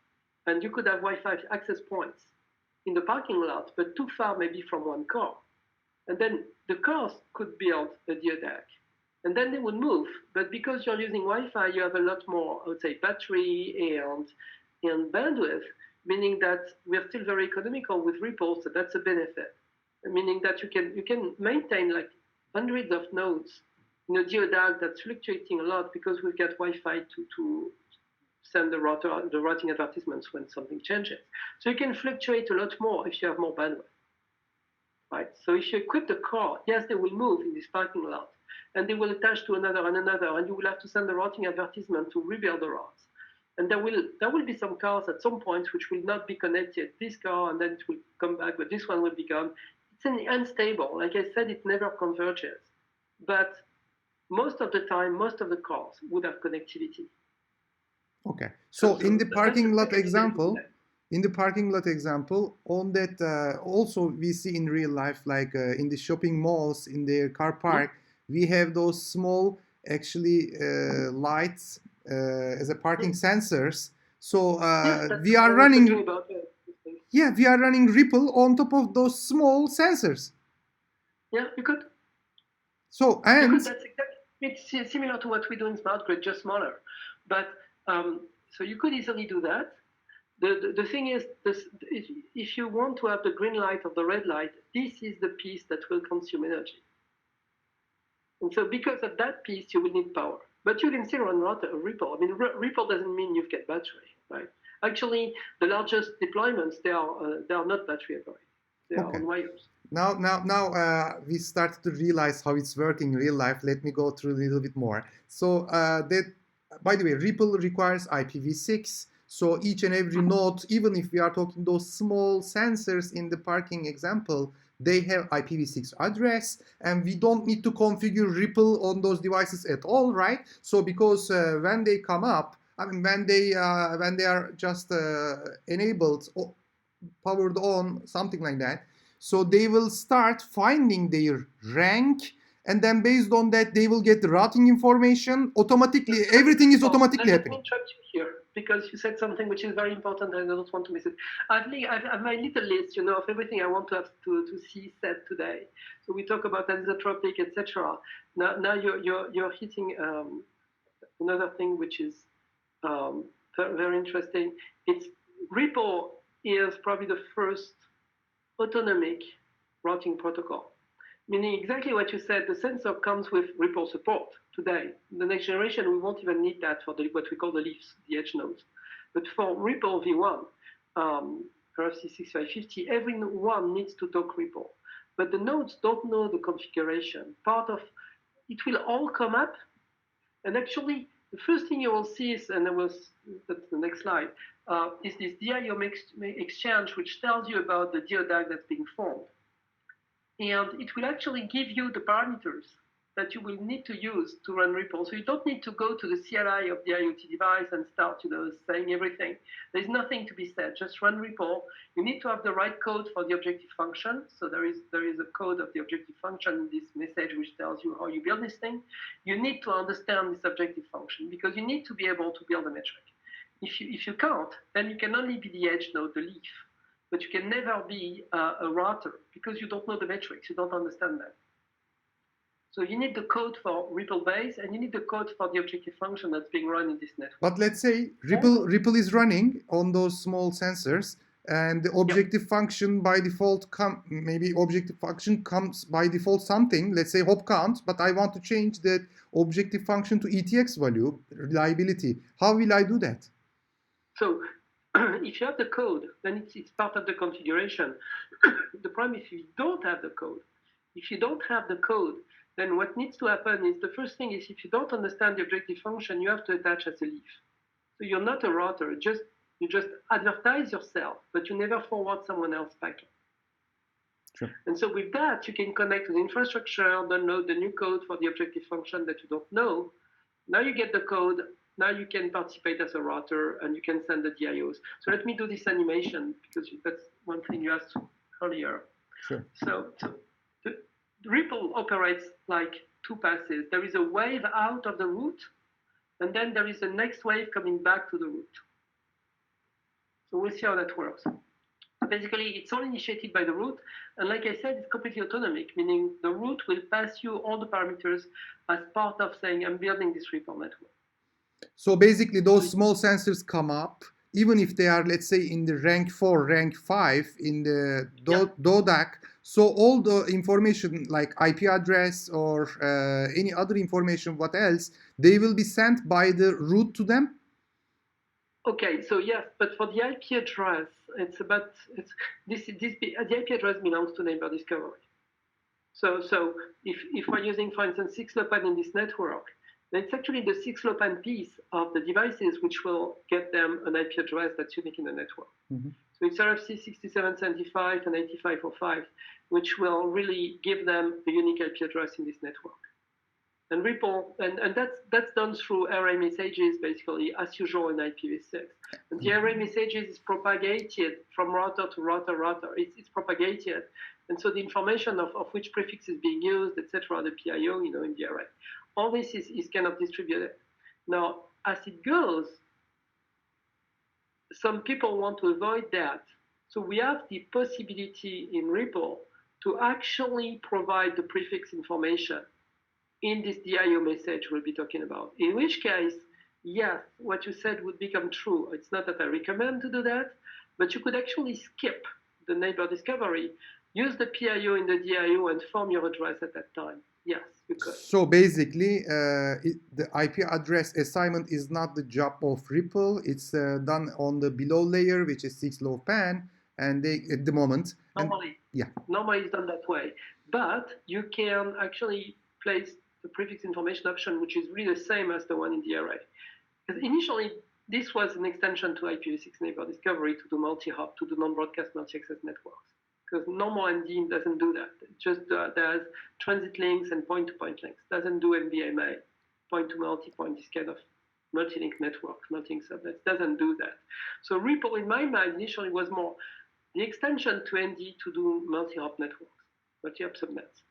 and you could have Wi-Fi access points in the parking lot, but too far maybe from one car. And then the cars could build a DODAG, and then they would move. But because you're using Wi-Fi, you have a lot more, I would say, battery and bandwidth, meaning that we're still very economical with ripples. So that's a benefit, meaning that you can maintain like hundreds of nodes in a DODAG that's fluctuating a lot because we've got Wi-Fi to send the routing advertisements when something changes. So you can fluctuate a lot more if you have more bandwidth. Right? So if you equip the car, yes, they will move in this parking lot, and they will attach to another and another, and you will have to send the routing advertisement to rebuild the routes. And there will be some cars at some point which will not be connected. This car, and then it will come back, but this one will be gone. It's unstable. Like I said, it never converges. But most of the time, most of the cars would have connectivity.
Okay. So in the parking lot example, on that also we see in real life, like in the shopping malls, in their car park, we have those small actually lights as a parking sensors. So we are running. Yeah, we are running Ripple on top of those small sensors.
Yeah, you could.
So and
that's exactly, it's similar to what we do in smart grid, just smaller. But so you could easily do that. The thing is, if you want to have the green light or the red light, this is the piece that will consume energy. And so because of that piece, you will need power. But you can still run Ripple. I mean, Ripple doesn't mean you've got battery, right? Actually, the largest deployments, they are not battery operated. They are on wires.
Now we start to realize how it's working in real life. Let me go through a little bit more. So by the way, Ripple requires IPv6. So each and every node, even if we are talking those small sensors in the parking example, they have IPv6 address, and we don't need to configure Ripple on those devices at all, right? So because when they come up, I mean, when they are just enabled, powered on, something like that, so they will start finding their rank, and then based on that, they will get the routing information automatically. Everything is automatically happening.
Let me interrupt you here, because you said something which is very important, and I don't want to miss it. I've my little list, of everything I want to have to see said today. So we talk about Anisotropic, etc. Now you're hitting another thing which is very interesting. It's Ripple is probably the first autonomic routing protocol, meaning exactly what you said. The sensor comes with Ripple support today. In the next generation, we won't even need that for what we call the leaves, the edge nodes. But for Ripple v1, RFC 6550, everyone needs to talk Ripple. But the nodes don't know the configuration. Part of it will all come up, and actually, the first thing you will see is, and that's the next slide, is this DIO exchange, which tells you about the DODAG that's being formed. And it will actually give you the parameters that you will need to use to run Ripple. So you don't need to go to the CLI of the IoT device and start, saying everything. There's nothing to be said. Just run Ripple. You need to have the right code for the objective function. So there is a code of the objective function in this message which tells you how you build this thing. You need to understand this objective function because you need to be able to build a metric. If you can't, then you can only be the edge node, the leaf. But you can never be a router because you don't know the metrics. You don't understand that. So you need the code for Ripple base, and you need the code for the objective function that's being run in this network.
But let's say Ripple is running on those small sensors, and the objective function by default maybe objective function comes by default something, let's say hop count, but I want to change that objective function to ETX value, reliability. How will I do that?
So if you have the code, then it's part of the configuration. The problem is if you don't have the code. If you don't have the code, then what needs to happen is, the first thing is, if you don't understand the objective function, you have to attach as a leaf. So you're not a router, you just advertise yourself, but you never forward someone else back.
Sure.
And so with that, you can connect to the infrastructure, download the new code for the objective function that you don't know. Now you get the code. Now you can participate as a router, and you can send the DIOs. So let me do this animation, because that's one thing you asked earlier.
Sure.
So the Ripple operates like two passes. There is a wave out of the root, and then there is the next wave coming back to the root. So we'll see how that works. Basically, it's all initiated by the root, and like I said, it's completely autonomic, meaning the root will pass you all the parameters as part of saying, I'm building this Ripple network.
So basically, those small sensors come up, even if they are, let's say, in the rank 4, rank 5, in the DODAG. So all the information, like IP address or any other information, what else, they will be sent by the root to them?
Okay, so yes, but for the IP address, the IP address belongs to neighbor discovery. So if we're using, for instance, 6LoWPAN in this network, then it's actually the 6LoWPAN piece of the devices which will get them an IP address that's unique in the network.
Mm-hmm.
So it's RFC 6775 and 8505, which will really give them a unique IP address in this network. And Ripple, and that's done through array messages, basically, as usual in IPv6. And the array messages is propagated from router to router. It's propagated, and so the information of which prefix is being used, etc., the PIO, in the array. All this is kind of distributed. Now, as it goes, some people want to avoid that. So we have the possibility in Ripple to actually provide the prefix information in this DIO message we'll be talking about. In which case, yes, what you said would become true. It's not that I recommend to do that, but you could actually skip the neighbor discovery, use the PIO in the DIO, and form your address at that time. Yes, you could.
So basically, the IP address assignment is not the job of Ripple. It's done on the below layer, which is 6LoWPAN, and they, at the moment.
Normally it's done that way. But you can actually place the prefix information option, which is really the same as the one in the array. Because initially, this was an extension to IPv6 neighbor discovery to do multi-hop, to do non-broadcast multi-access networks. Because normal ND doesn't do that. It just does transit links and point-to-point links. Doesn't do MBMA, point-to-multi-point, this kind of multi-link network, multi-link subnets. Doesn't do that. So Ripple, in my mind, initially was more the extension to ND to do multi-hop networks, multi-hop subnets.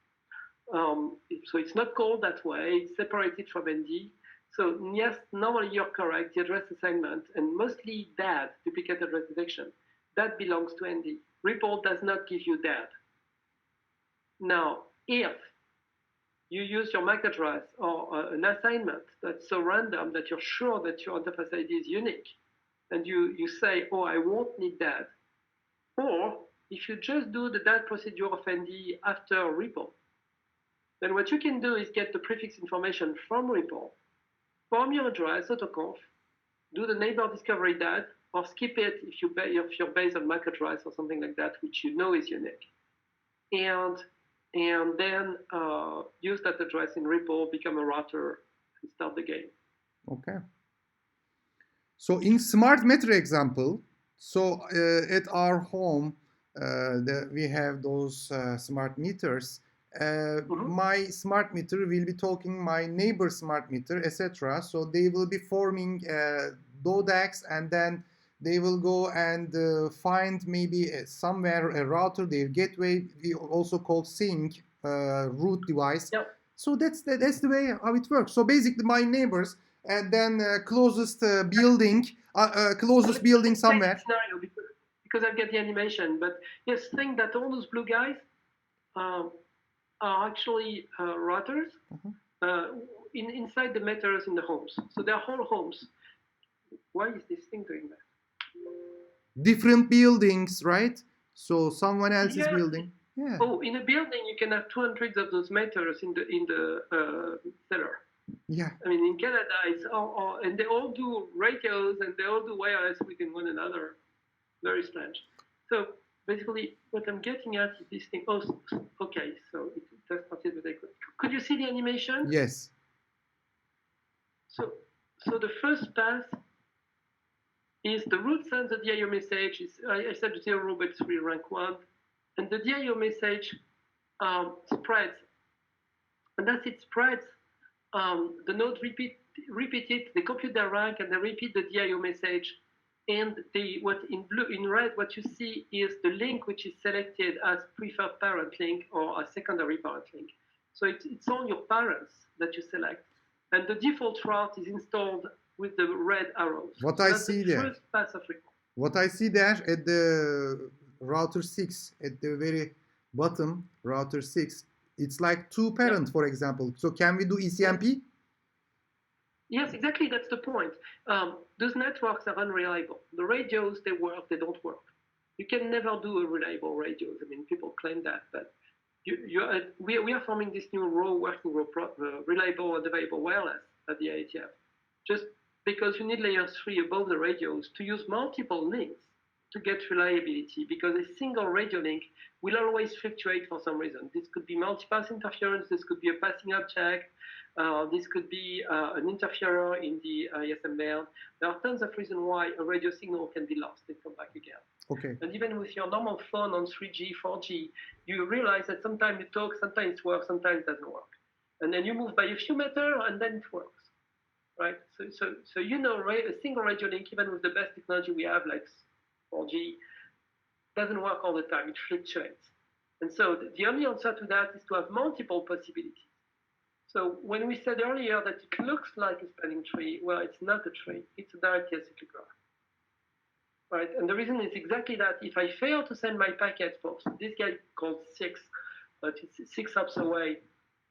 So it's not called that way. It's separated from ND. So yes, normally you're correct. The address assignment and mostly DAD, duplicate address detection, that belongs to ND. Ripple does not give you that. Now, if you use your MAC address or an assignment that's so random that you're sure that your interface ID is unique, and you say, oh, I won't need that, or if you just do the DAD procedure of ND after Ripple, then what you can do is get the prefix information from Ripple, form your address, autoconf, do the neighbor discovery DAD, or skip it if you're based on MAC address or something like that, which you know is unique. And then use that address in Ripple, become a router, and start the game.
Okay. So in smart meter example, so at our home, we have those smart meters. My smart meter will be talking my neighbor smart meter, etc. So they will be forming DODAGs, and then they will go and find maybe somewhere a router, their gateway, we also call sync root device.
Yep.
So that's the way how it works. So basically my neighbors, and then closest building somewhere.
Scenario because I get the animation, but yes, think that all those blue guys are actually routers inside the meters in the homes. So they're whole homes. Why is this thing doing that?
Different buildings, right? So someone else's building. Yeah.
Oh, in a building you can have 200 of those meters in the cellar.
Yeah.
I mean, in Canada, it's and they all do radios and they all do wireless within one another. Very strange. So basically, what I'm getting at is this thing. Oh, okay. So it just started with could you see the animation?
Yes.
So the first pass is the root sends the DIO message. I said 0, but it's really rank 1. and the DIO message spreads. And as it spreads, the nodes repeat it, they compute their rank, and they repeat the DIO message. And what in blue, in red, what you see is the link which is selected as preferred parent link or a secondary parent link. So it's on your parents that you select. And the default route is installed with the red arrows.
What
so
I
that's
see
the
there.
first pass of report.
What I see there at the router 6, at the very bottom, router 6, it's like two parent, for example. So can we do ECMP?
Yes, exactly. That's the point. Those networks are unreliable. The radios, they work, they don't work. You can never do a reliable radios. I mean, people claim that, but we are forming this new working reliable and available wireless at the IETF, just because you need layer 3 above the radios to use multiple links to get reliability, because a single radio link will always fluctuate for some reason. This could be multipass interference, this could be a passing object, this could be an interferer in the ISM band. There are tons of reasons why a radio signal can be lost and come back again.
Okay.
And even with your normal phone on 3G, 4G, you realize that sometimes you talk, sometimes it works, sometimes it doesn't work. And then you move by a few meters, and then it works, right? So you know, a single radio link, even with the best technology we have, like 4G, doesn't work all the time. It fluctuates. And so the only answer to that is to have multiple possibilities. So when we said earlier that it looks like a spanning tree, well, it's not a tree. It's a direct acyclic graph. Right? And the reason is exactly that. If I fail to send my packet for this guy called 6, but it's 6 hops away,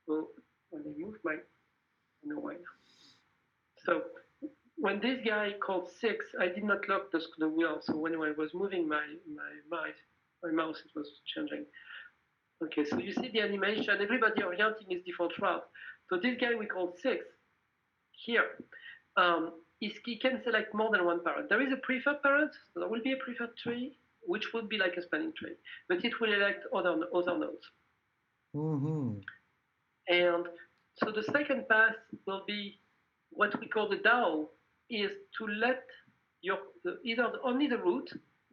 well, when I move my, no way. So when this guy called 6, I did not lock the wheel. So when I was moving my mouse, it was changing. Okay, so you see the animation. Everybody orienting his default route. So this guy we call 6 here. He can select more than one parent. There is a preferred parent. So there will be a preferred tree, which would be like a spanning tree, but it will elect other nodes.
Mm-hmm.
And so the second pass will be what we call the DAO, is to let either only the root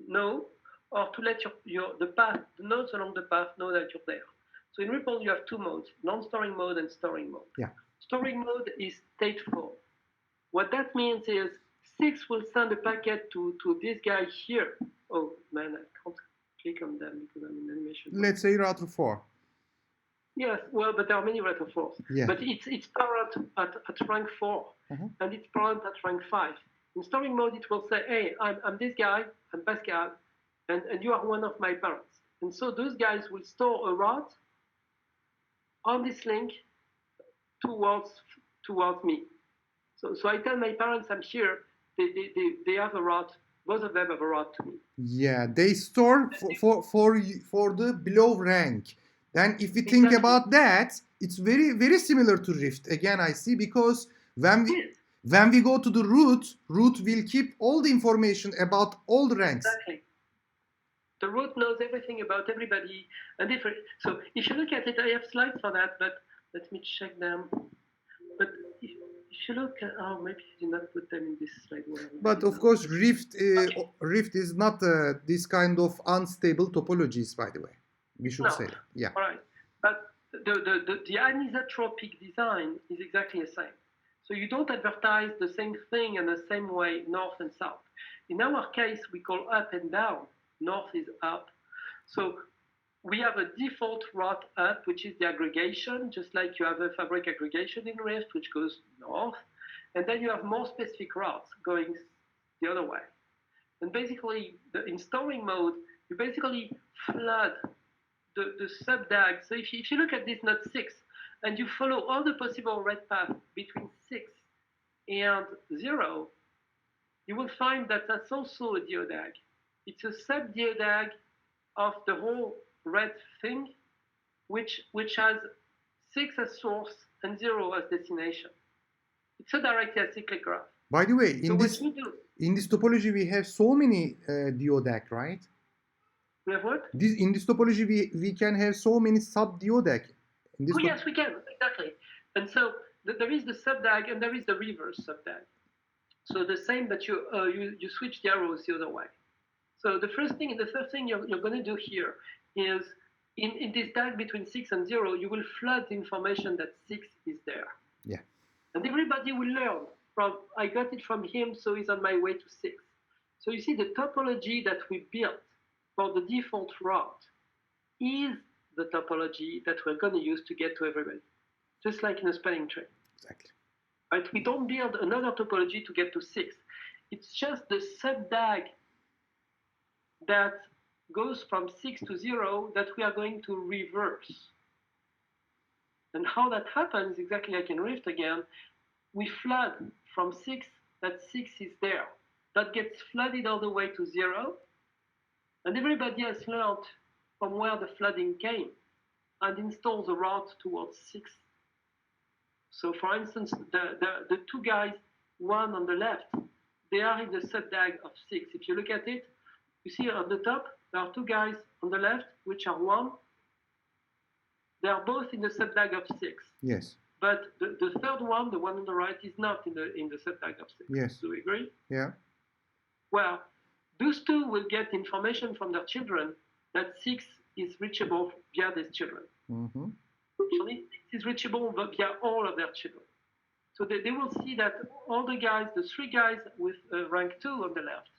know, or to let the path, the nodes along the path know that you're there. So in RPL, you have two modes, non-storing mode and storing mode.
Yeah.
Storing mode is stateful. What that means is 6 will send a packet to this guy here. Oh, man, I can't click on them because I'm in animation.
Let's say router 4.
Yes, well, but there are many router 4s.
Yeah.
But it's parent at rank 4, and it's parent at rank 5. In storing mode, it will say, hey, I'm this guy, I'm Pascal, and you are one of my parents. And so those guys will store a route on this link towards me. So I tell my parents I'm here, they have a route, both of them have a route to me.
Yeah, they store for the below rank. Then if we think about that, it's very, very similar to Rift. Again, I see, because when we go to the root will keep all the information about all the ranks.
Exactly. The root knows everything about everybody. And so if you look at it, I have slides for that, but let me check them. But if you look at, oh, maybe you did not put them in this slide.
But of course, Rift is not this kind of unstable topologies, by the way. We should say that. Yeah.
All right. But the anisotropic design is exactly the same. So you don't advertise the same thing in the same way, north and south. In our case, we call up and down. North is up. So we have a default route up, which is the aggregation, just like you have a fabric aggregation in Rift, which goes north. And then you have more specific routes going the other way. And basically, in storing mode, you basically flood the sub-DAG. So if you look at this node 6, and you follow all the possible red paths between 6 and 0, you will find that that's also a DODAG. It's a sub-DODAG of the whole red thing, which has 6 as source and 0 as destination. It's a direct acyclic graph.
By the way, in this topology, we have so many DODAG, right?
We have what?
In this topology, we can have so many sub-DODAG.
Oh, yes, we can, exactly. And so there is the sub-DAG and there is the reverse sub-DAG. So the same, but you switch the arrows the other way. So the first thing you're going to do here is in this DAG between 6 and 0, you will flood the information that 6 is there.
Yeah.
And everybody will learn from, I got it from him, so he's on my way to 6. So you see the topology that we built for the default route is the topology that we're going to use to get to everybody, just like in a spanning tree.
Exactly.
Right? We don't build another topology to get to 6. It's just the sub-DAG that goes from 6 to 0 that we are going to reverse. And how that happens, exactly like in Rift again, we flood from 6, that 6 is there. That gets flooded all the way to 0. And everybody has learned from where the flooding came and installs a route towards 6. So for instance, the two guys, one on the left, they are in the sub-DAG of 6. If you look at it, you see on the top, there are two guys on the left, which are 1. They are both in the sub-DAG of 6.
Yes.
But the third one, the one on the right, is not in the sub-DAG of 6.
Yes.
Do we agree?
Yeah.
Well, those two will get information from their children that 6 is reachable via these children.
Mm-hmm.
Actually, 6 is reachable via all of their children. So they will see that all the guys, the 3 guys with rank 2 on the left,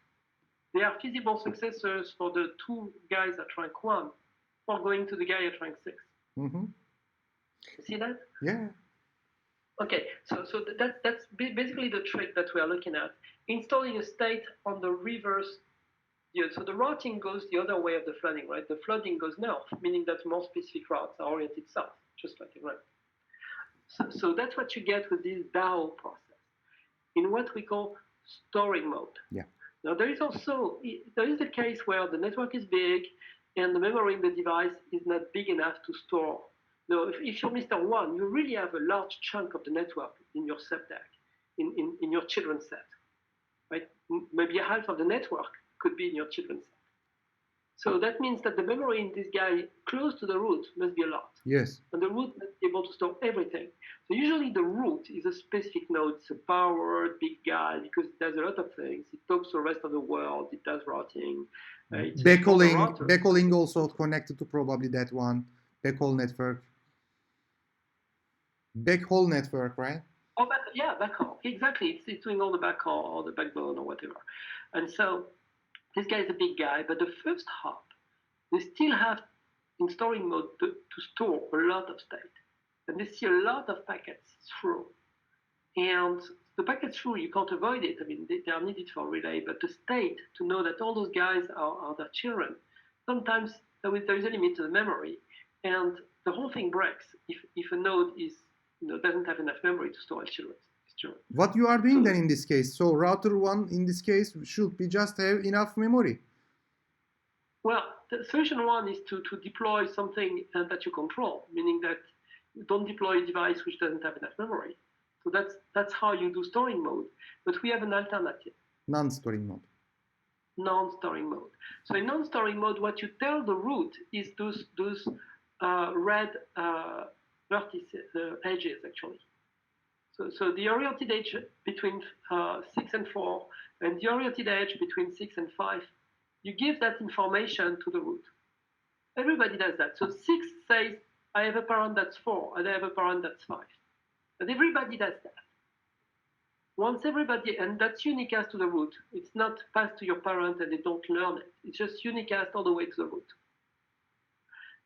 they are feasible successors for the 2 guys at rank 1 for going to the guy at rank 6.
Mm-hmm.
You see that?
Yeah.
Okay, so that's basically the trick that we are looking at. Installing a state on the reverse. Yeah, so the routing goes the other way of the flooding, right? The flooding goes north, meaning that more specific routes are oriented south, just like in Rift. So that's what you get with this DAO process in what we call storing mode.
Yeah.
Now there is a case where the network is big and the memory in the device is not big enough to store. Now, if you're Mr. One, you really have a large chunk of the network in your sub-DAG, in your children's set, right? Maybe half of the network could be in your children's set. So that means that the memory in this guy close to the root must be a lot.
Yes.
And the root must be able to store everything. So usually the root is a specific node. It's a powered big guy because it does a lot of things. It talks to the rest of the world. It does routing.
Backhauling also connected to probably that one. Backhaul network. Backhaul network, right?
Oh, backhaul. Exactly. It's doing all the backhaul or the backbone or whatever. And so this guy is a big guy, but the first hop, they still have in storing mode to store a lot of state. And they see a lot of packets through. And the packets through, you can't avoid it. I mean, they are needed for relay, but the state to know that all those guys are their children, sometimes there is a limit to the memory. And the whole thing breaks if a node doesn't have enough memory to store its children.
What you are doing then in this case? So router 1 in this case should be just have enough memory.
Well, the solution 1 is to deploy something that you control, meaning that you don't deploy a device which doesn't have enough memory. So that's how you do storing mode. But we have an alternative.
Non-storing mode.
Non-storing mode. So in non-storing mode, what you tell the root is those red vertices, edges actually. So the oriented edge between 6 and 4 and the oriented edge between 6 and 5, you give that information to the root. Everybody does that. So 6 says, I have a parent that's 4, and I have a parent that's 5. And everybody does that. Once everybody, and that's unicast to the root. It's not passed to your parent and they don't learn it. It's just unicast all the way to the root.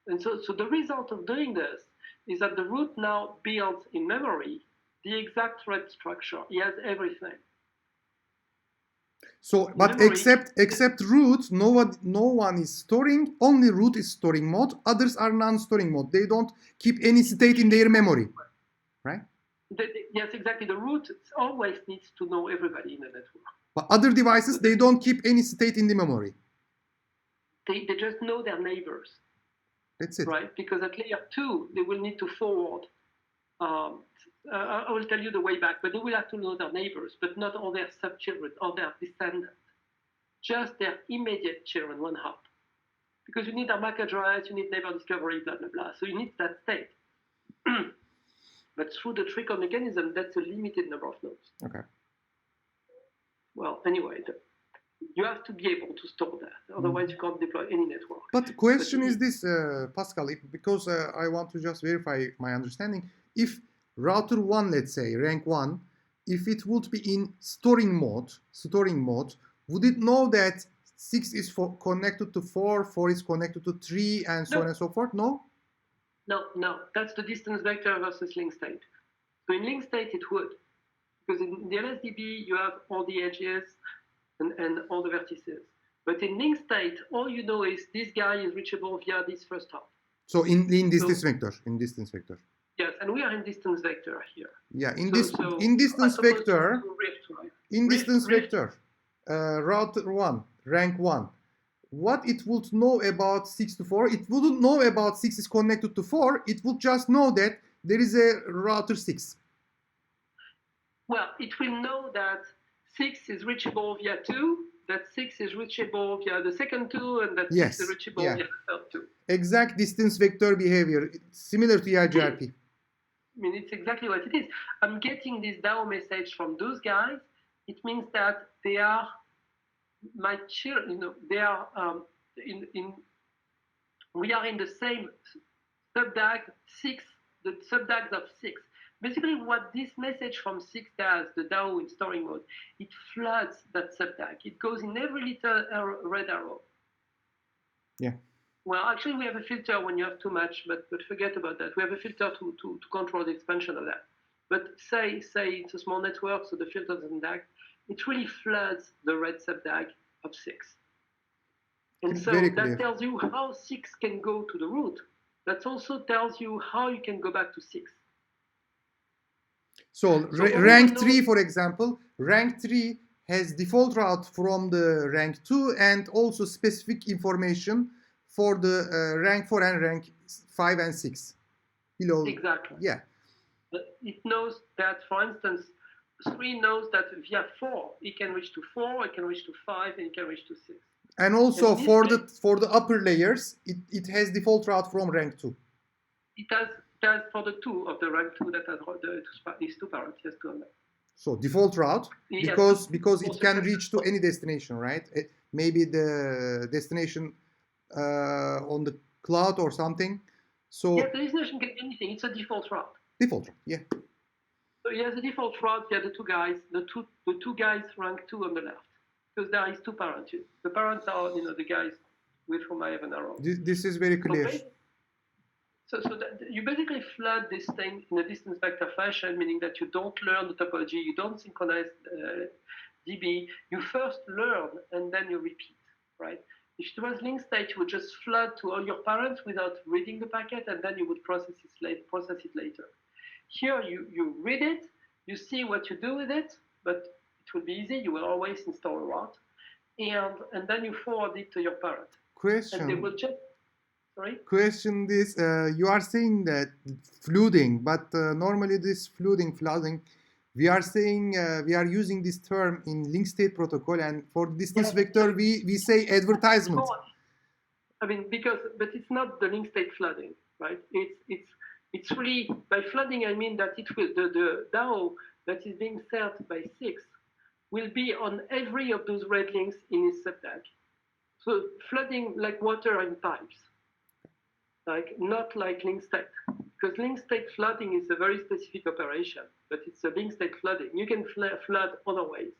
And so the result of doing this is that the root now builds in memory the exact thread structure. He has everything.
So, but memory, except root, no one is storing. Only root is storing mode. Others are non-storing mode. They don't keep any state in their memory, right?
Yes, exactly. The root always needs to know everybody in the network.
But other devices, they don't keep any state in the memory.
They just know their neighbors.
That's it.
Right? Because at layer 2, they will need to forward. I will tell you the way back, but they will have to know their neighbors, but not all their sub-children or their descendants. Just their immediate children, one hop. Because you need their MAC address, you need neighbor discovery, blah, blah, blah. So you need that state. But through the Trickle mechanism, that's a limited number of nodes.
Okay.
Well, anyway, You have to be able to store that. Otherwise, you can't deploy any network.
But the question is this, Pascal, because I want to just verify my understanding. If router 1, let's say, rank 1, if it would be in storing mode, would it know that 6 is connected to 4, 4 is connected to 3, and so on and so forth? No?
No. That's the distance vector versus link state. So in link state, it would. Because in the LSDB, you have all the edges and all the vertices. But in link state, all you know is this guy is reachable via this first hop.
So in distance vector,
Yes, and we are in distance vector here.
Yeah, in distance vector, router 1, rank 1. What it would know about 6 to 4, it wouldn't know about 6 is connected to 4. It would just know that there is a router 6.
Well, it will know that 6 is reachable via 2, that 6 is reachable via the second 2, and that 6 is reachable via the third 2.
Exact distance vector behavior, similar to EIGRP.
I mean, it's exactly what it is. I'm getting this DAO message from those guys. It means that they are my children. They are we are in the same sub-DAG 6, the sub-DAGs of 6. Basically, what this message from 6 does, the DAO in storing mode, it floods that sub-DAG. It goes in every little red arrow.
Yeah.
Well, actually, we have a filter when you have too much, but forget about that. We have a filter to control the expansion of that. But say it's a small network, so the filter doesn't DAG. It really floods the red sub-DAG of 6. And so that tells you how 6 can go to the root. That also tells you how you can go back to 6.
So rank 3, for example, rank 3 has default route from the rank 2 and also specific information for the rank 4 and rank 5 and 6 below.
Exactly.
Yeah.
It knows that, for instance, 3 knows that via 4 it can reach to 4, it can reach to 5, and it can reach to 6.
And also for the upper layers, it has default route from rank 2.
It has for the 2 of the rank 2 that has is 2 parents, yes, 2 of them.
So default route, because it can reach to any destination, right? Maybe the destination on the cloud or something. So
yeah, the destination can be anything. It's a default route.
Default route, yeah.
So it has a default route via the 2 guys, the two guys rank 2 on the left, because there is 2 parents. The parents are the guys with whom I have an arrow.
This is very clear.
So that you basically flood this thing in a distance vector fashion, meaning that you don't learn the topology, you don't synchronize DB. You first learn and then you repeat, right? If it was link state, you would just flood to all your parents without reading the packet, and then you would process it later. Here, you read it, you see what you do with it, but it will be easy. You will always install a route, and then you forward it to your parent.
Question.
And they will just. Sorry?
Question this, you are saying that flooding, but normally this flooding, we are saying, we are using this term in link state protocol, and for distance vector, we say advertisement.
I mean, but it's not the link state flooding, right? It's really, by flooding, I mean that it will, the DAO that is being served by 6 will be on every of those red links in its sub-DAG. So flooding like water in pipes. Not like link state, because link state flooding is a very specific operation, but it's a link state flooding. You can flood other ways.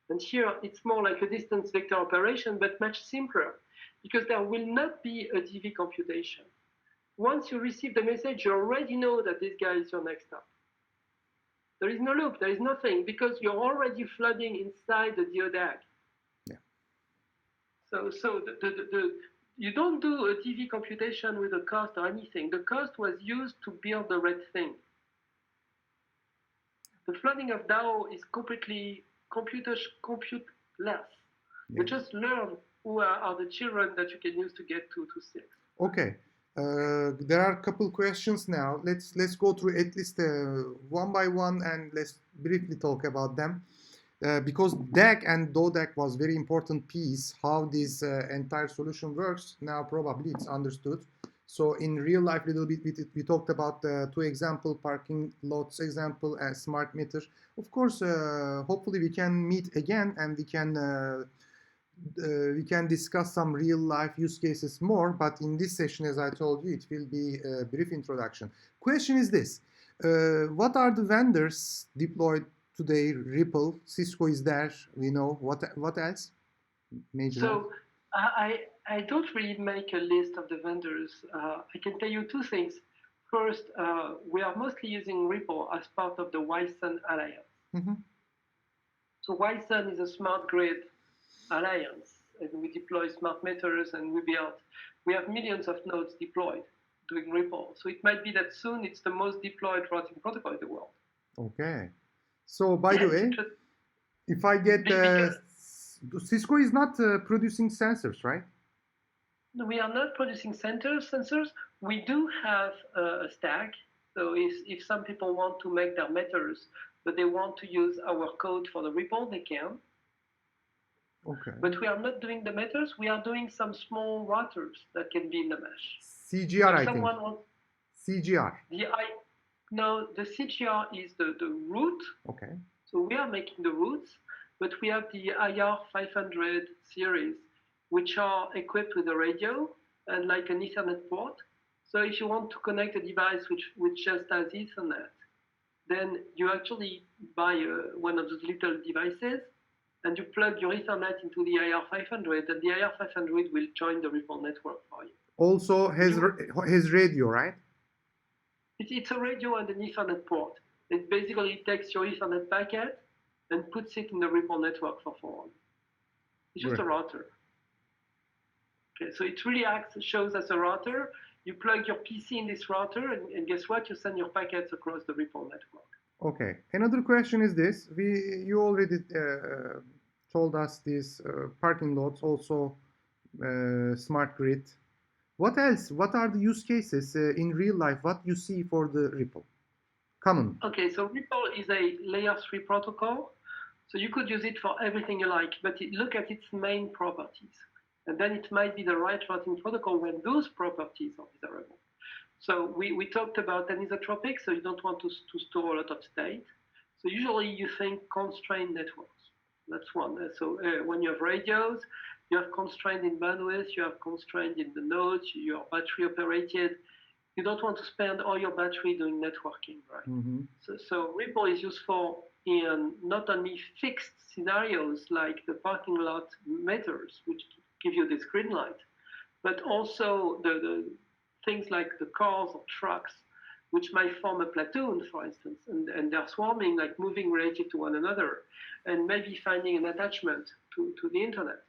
And here it's more like a distance vector operation, but much simpler, because there will not be a DV computation. Once you receive the message, you already know that this guy is your next stop. There is no loop, there is nothing, because you're already flooding inside the DODAG.
Yeah.
So you don't do a DV computation with a cost or anything. The cost was used to build the red thing. The flooding of DAO is completely computeless. Yeah. You just learn who are the children that you can use to get to 6. Okay.
There are a couple questions now. Let's go through at least one by one, and let's briefly talk about them. Because DAG and DODAG was very important piece, how this entire solution works. Now probably it's understood. So in real life, little bit we talked about 2 example, parking lots example, smart meter. Of course, hopefully we can meet again and we can we can discuss some real life use cases more, but in this session, as I told you, it will be a brief introduction. Question is this: what are the vendors deployed today? Ripple, Cisco is there. We know what else? Major.
So I don't really make a list of the vendors. I can tell you two things. First, we are mostly using Ripple as part of the Wi-Sun Alliance.
Mm-hmm.
So Wi-Sun is a smart grid alliance, and we deploy smart meters, and we have millions of nodes deployed doing Ripple. So it might be that soon it's the most deployed routing protocol in the world.
Okay. So by the way, if I get Cisco is not producing sensors, right?
No, we are not producing sensors. We do have a stack. So if some people want to make their meters, but they want to use our code for the Ripple, they can.
Okay.
But we are not doing the meters. We are doing some small routers that can be in the mesh.
CGR, I think.
Wants,
CGR.
No, the CGR is the root.
Okay.
So we are making the roots, but we have the IR500 series, which are equipped with a radio and like an Ethernet port. So if you want to connect a device which just has Ethernet, then you actually buy one of those little devices and you plug your Ethernet into the IR500, and the IR500 will join the Ripple network for you.
Also has radio, right?
It's a radio and an Ethernet port. It basically takes your Ethernet packet and puts it in the Ripple network for forward. It's just a router. Okay, so it really shows as a router. You plug your PC in this router, and guess what? You send your packets across the Ripple network.
Okay. Another question is this: you already told us these parking lots, also smart grid. What else? What are the use cases in real life? What you see for the Ripple? Common.
Okay, so Ripple is a layer 3 protocol. So you could use it for everything you like, but look at its main properties. And then it might be the right routing protocol when those properties are desirable. So we talked about anisotropic, so you don't want to store a lot of state. So usually you think constrained networks. That's one. So when you have radios, you have constrained in bandwidth, you have constrained in the nodes, you're battery operated. You don't want to spend all your battery doing networking, right?
Mm-hmm.
So Ripple is useful in not only fixed scenarios like the parking lot meters, which give you this green light, but also the things like the cars or trucks, which might form a platoon, for instance, and they're swarming, like moving related to one another, and maybe finding an attachment to the internet.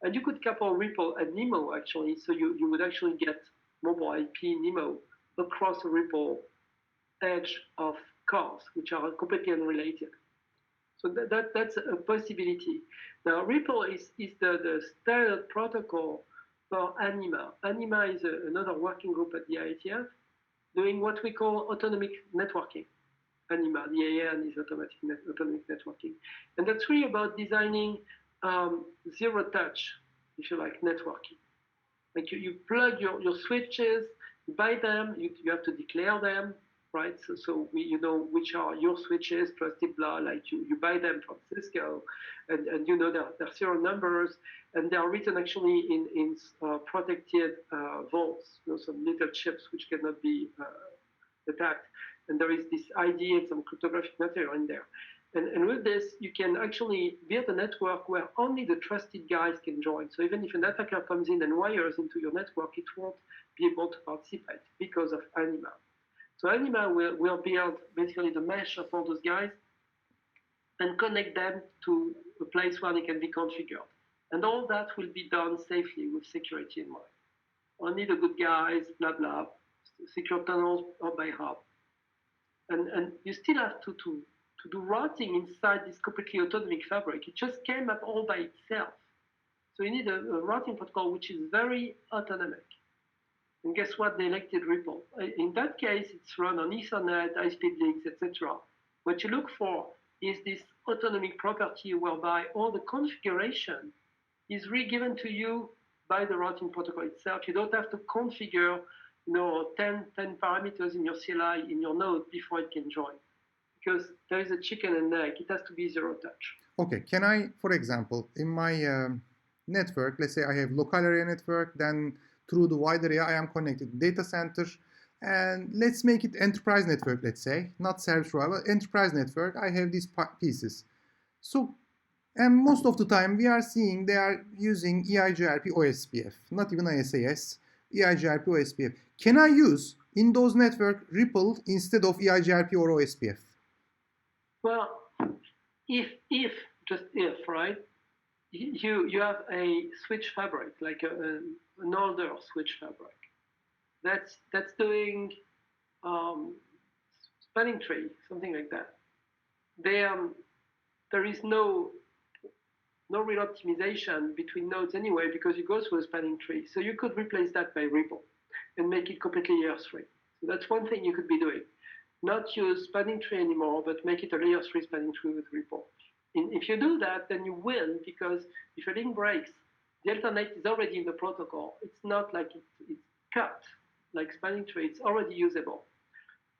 And you could couple Ripple and NeMo, actually, so you would actually get mobile IP NeMo across a Ripple edge of cars, which are completely unrelated. So that's a possibility. Now, Ripple is the standard protocol for ANIMA. ANIMA is another working group at the IETF doing what we call autonomic networking. ANIMA, the AN is autonomic networking. And that's really about designing zero touch, if you like, networking. Like you plug your switches, you buy them, you have to declare them, right? So you know which are your switches, trusted blah, like you buy them from Cisco, and you know their serial numbers, and they are written actually in protected vaults, you know, some little chips which cannot be attacked. And there is this ID and some cryptographic material in there. And with this, you can actually build a network where only the trusted guys can join. So even if an attacker comes in and wires into your network, it won't be able to participate because of ANIMA. So ANIMA will build basically the mesh of all those guys and connect them to a place where they can be configured. And all that will be done safely with security in mind. Only the good guys, blah, blah, secure tunnels or by hub. And you still have to do routing inside this completely autonomic fabric. It just came up all by itself. So you need a routing protocol which is very autonomic. And guess what? They elected Ripple. In that case, it's run on Ethernet, high-speed links, etc. What you look for is this autonomic property whereby all the configuration is re-given to you by the routing protocol itself. You don't have to configure 10 parameters in your CLI in your node before it can join. Because there is a chicken and egg. It has to be zero touch.
Okay, can I, for example, in my network. Let's say I have local area network, then through the wide area I am connected to data center, and let's make it enterprise network, let's say, not service provider, enterprise network. I have these pieces. So, and most of the time we are seeing they are using EIGRP OSPF, not even ISAS, EIGRP OSPF. Can I use in those network Ripple instead of EIGRP or OSPF?
Well, if just if, right? You have a switch fabric, like an older switch fabric. That's doing spanning tree, something like that. There is no real optimization between nodes anyway, because you go through a spanning tree. So you could replace that by Ripple and make it completely layer 3. So that's one thing you could be doing. Not use spanning tree anymore, but make it a layer 3 spanning tree with Ripple. And if you do that, then you win, because if a link breaks, the alternate is already in the protocol. It's not like it's cut like spanning tree. It's already usable.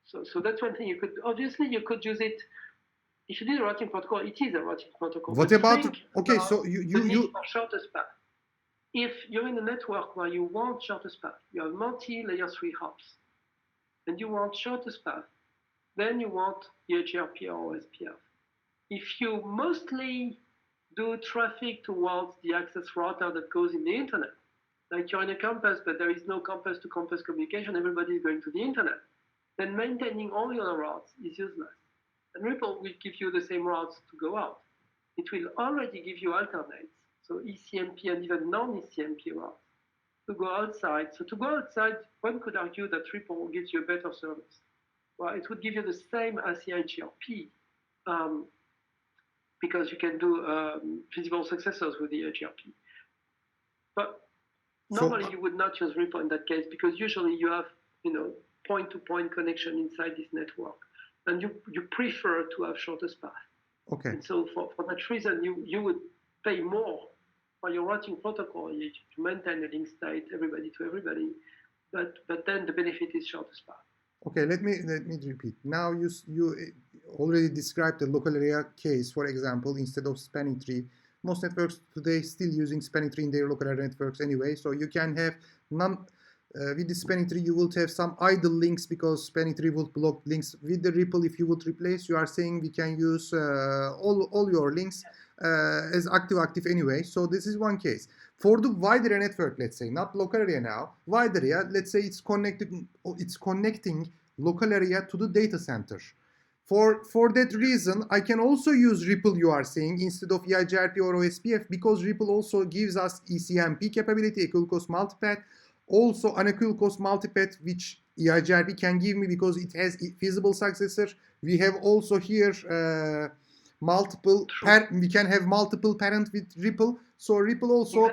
So that's one thing you could. Obviously, you could use it. If you did a routing protocol, it is a routing protocol.
What about okay? So you
for shortest path. If you're in a network where you want shortest path, you have multi-layer 3 hops, and you want shortest path, then you want EIGRP or OSPF. If you mostly do traffic towards the access router that goes in the internet, like you're in a campus, but there is no campus-to-campus communication, everybody is going to the internet, then maintaining all your routes is useless. And Ripple will give you the same routes to go out. It will already give you alternates, so ECMP and even non-ECMP routes, to go outside. So to go outside, one could argue that Ripple gives you a better service. Well, it would give you the same as EIGRP, because you can do feasible successors with the EIGRP. But normally you would not use Ripple in that case, because usually you have point-to-point connection inside this network, and you prefer to have shortest path.
Okay.
And so for that reason, you would pay more for your routing protocol to maintain a link state, everybody to everybody, but then the benefit is shortest path.
Okay, let me repeat. Now you already described the local area case, for example, instead of spanning tree. Most networks today still using spanning tree in their local area networks anyway. So you can have with the spanning tree, you will have some idle links because spanning tree will block links. With the Ripple, if you would replace, you are saying we can use all your links as active anyway. So this is one case. For the wide area network, let's say, not local area now, wide area, let's say it's connecting local area to the data center. For that reason, I can also use Ripple, you are saying, instead of EIGRP or OSPF, because Ripple also gives us ECMP capability, equal cost multipath, also unequal cost multipath, which EIGRP can give me because it has feasible successor. We have also here we can have multiple parent with Ripple. So Ripple also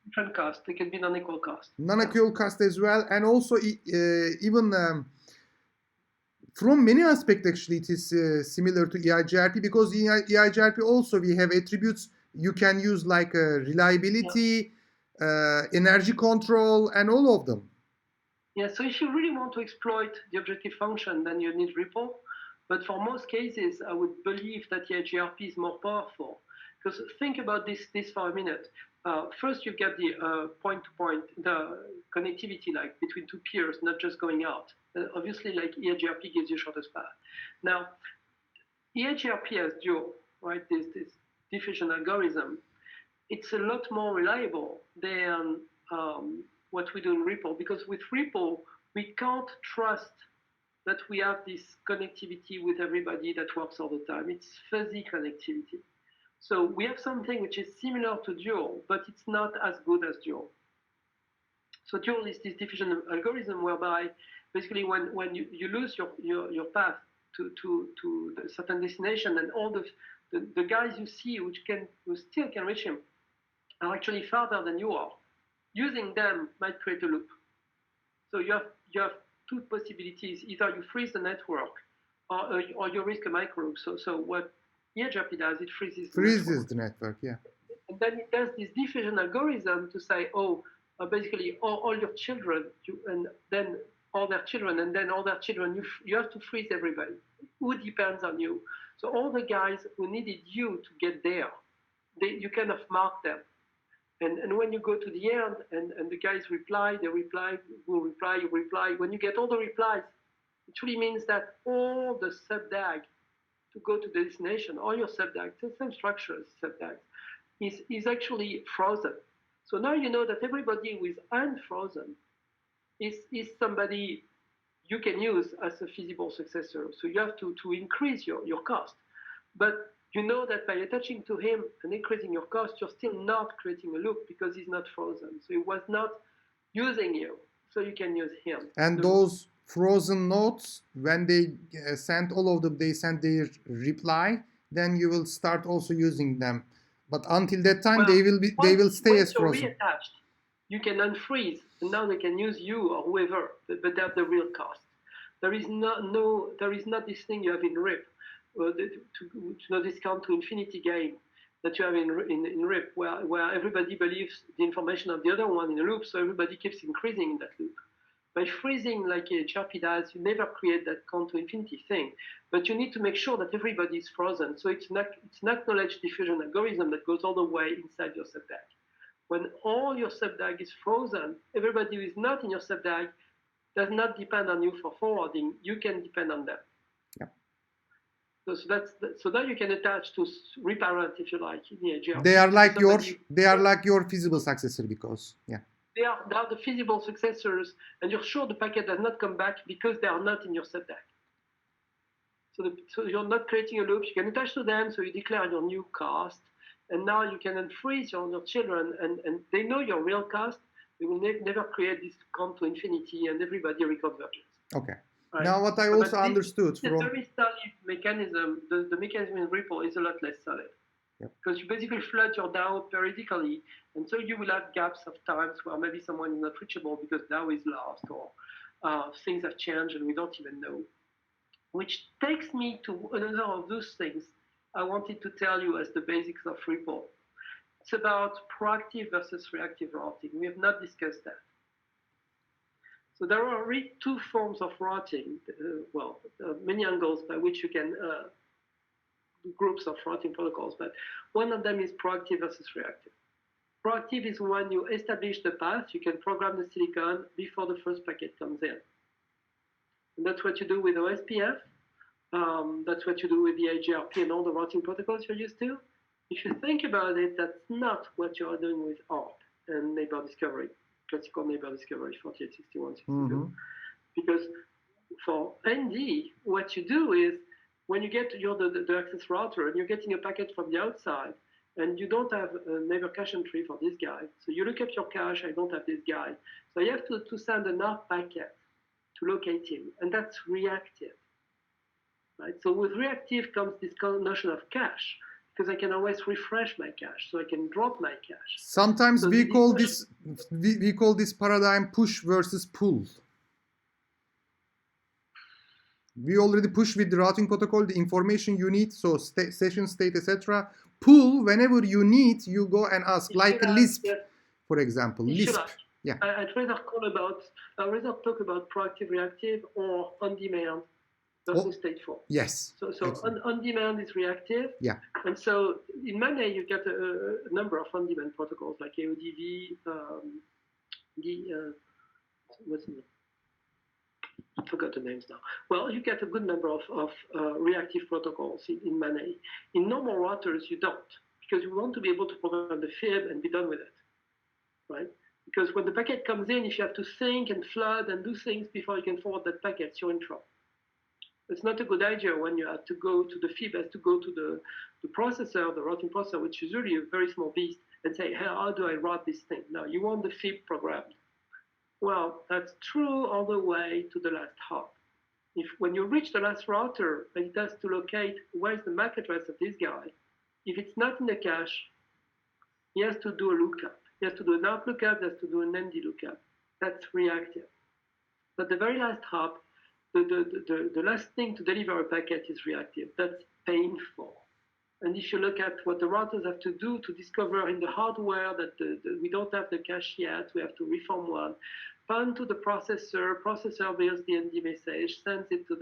different cost. They can be non-equal cost.
Non-equal cost as well, and also even from many aspects actually it is similar to EIGRP, because in EIGRP also we have attributes you can use like reliability, energy control, and all of them.
Yeah, so if you really want to exploit the objective function, then you need Ripple. But for most cases, I would believe that EIGRP is more powerful. Because think about this for a minute. First, you get the point-to-point, the connectivity like between two peers, not just going out. Obviously, like EIGRP gives you shortest path. Now, EIGRP has dual, right? This diffusion algorithm. It's a lot more reliable than what we do in Ripple, because with Ripple, we can't trust that we have this connectivity with everybody that works all the time. It's fuzzy connectivity. So we have something which is similar to dual, but it's not as good as dual. So dual is this diffusion algorithm whereby basically when you lose your path to a certain destination, and all the guys you see who still can reach him are actually farther than you are. Using them might create a loop. So you have two possibilities: either you freeze the network, or you risk a micro loop. So what EIGRP does, it freezes
the network, yeah.
And then it does this diffusion algorithm to say, basically all your children, and then all their children, and then all their children, you have to freeze everybody. Who depends on you? So all the guys who needed you to get there, you kind of mark them. And when you go to the end and the guys reply, they reply, will reply, you reply. When you get all the replies, it really means that all the sub-DAG to go to the destination, all your sub-DAG, the same structure as sub-DAG, is actually frozen. So now you know that everybody who is unfrozen is somebody you can use as a feasible successor. So you have to increase your cost. But you know that by attaching to him and increasing your cost, you're still not creating a loop because he's not frozen. So he was not using you. So you can use him.
And those frozen nodes, when they send all of them, they send their reply, then you will start also using them. But until that time, well, they will stay as frozen.
Reattached, you can unfreeze, and now they can use you or whoever, but that's the real cost. There is not this thing you have in RIP, no discount to infinity game that you have in RIP, where everybody believes the information of the other one in a loop, so everybody keeps increasing in that loop. By freezing like EIGRP does, you never create that count to infinity thing, but you need to make sure that everybody is frozen. So it's an acknowledged diffusion algorithm that goes all the way inside your sub-DAG. When all your sub-DAG is frozen, everybody who is not in your sub-DAG does not depend on you for forwarding. You can depend on them.
Yeah.
So that you can attach to reparent, if you like, in EIGRP.
They are like your feasible successor because
they are the feasible successors, and you're sure the packet does not come back because they are not in your sub-DAG. So you're not creating a loop. You can attach to them, so you declare your new cost, and now you can unfreeze your children, and they know your real cost. They will never create this count to infinity, and everybody reconverges.
Okay. Right? Now, what I also understood from
the very solid mechanism, the mechanism in Ripple is a lot less solid. Because you basically flood your DAO periodically, and so you will have gaps of times where maybe someone is not reachable because DAO is lost or things have changed and we don't even know. Which takes me to another of those things I wanted to tell you as the basics of Ripple. It's about proactive versus reactive routing. We have not discussed that. So there are really two forms of routing, many angles by which you can groups of routing protocols, but one of them is proactive versus reactive. Proactive is when you establish the path, you can program the silicon before the first packet comes in. And that's what you do with OSPF. That's what you do with the EIGRP and all the routing protocols you're used to. If you think about it, that's not what you're doing with ARP and neighbor discovery, classical neighbor discovery 4861, 62. Because for ND, what you do is when you get the access router and you're getting a packet from the outside and you don't have a neighbor cache entry for this guy, so you look at your cache, I don't have this guy. So you have to send an ARP packet to locate him, and that's reactive. Right? So with reactive comes this notion of cache, because I can always refresh my cache, so I can drop my cache.
Sometimes so we call this paradigm push versus pull. We already push with the routing protocol the information you need, so session state, etc. Pull whenever you need, you go and ask, like a Lisp, for example. Lisp. Yeah.
I'd rather talk about proactive, reactive, or on demand versus stateful.
Yes.
So on demand is reactive.
Yeah.
And so in Monday you get a number of on demand protocols like AODV, what's the name? I forgot the names now. Well, you get a good number of reactive protocols in Monday. In normal routers, you don't, because you want to be able to program the fib and be done with it, right? Because when the packet comes in, if you have to think and flood and do things before you can forward that packet, you're in trouble. It's not a good idea when you have to go to the fib, has to go to the processor, the routing processor, which is really a very small beast, and say, hey, how do I route this thing? Now, you want the fib programmed. Well, that's true all the way to the last hop. When you reach the last router, it has to locate where's the MAC address of this guy. If it's not in the cache, he has to do a lookup. He has to do an ARP lookup, he has to do an ND lookup. That's reactive. But the very last hop, the last thing to deliver a packet is reactive. That's painful. And if you look at what the routers have to do to discover in the hardware that we don't have the cache yet, we have to reform one, pound to the processor builds the ND message, sends it to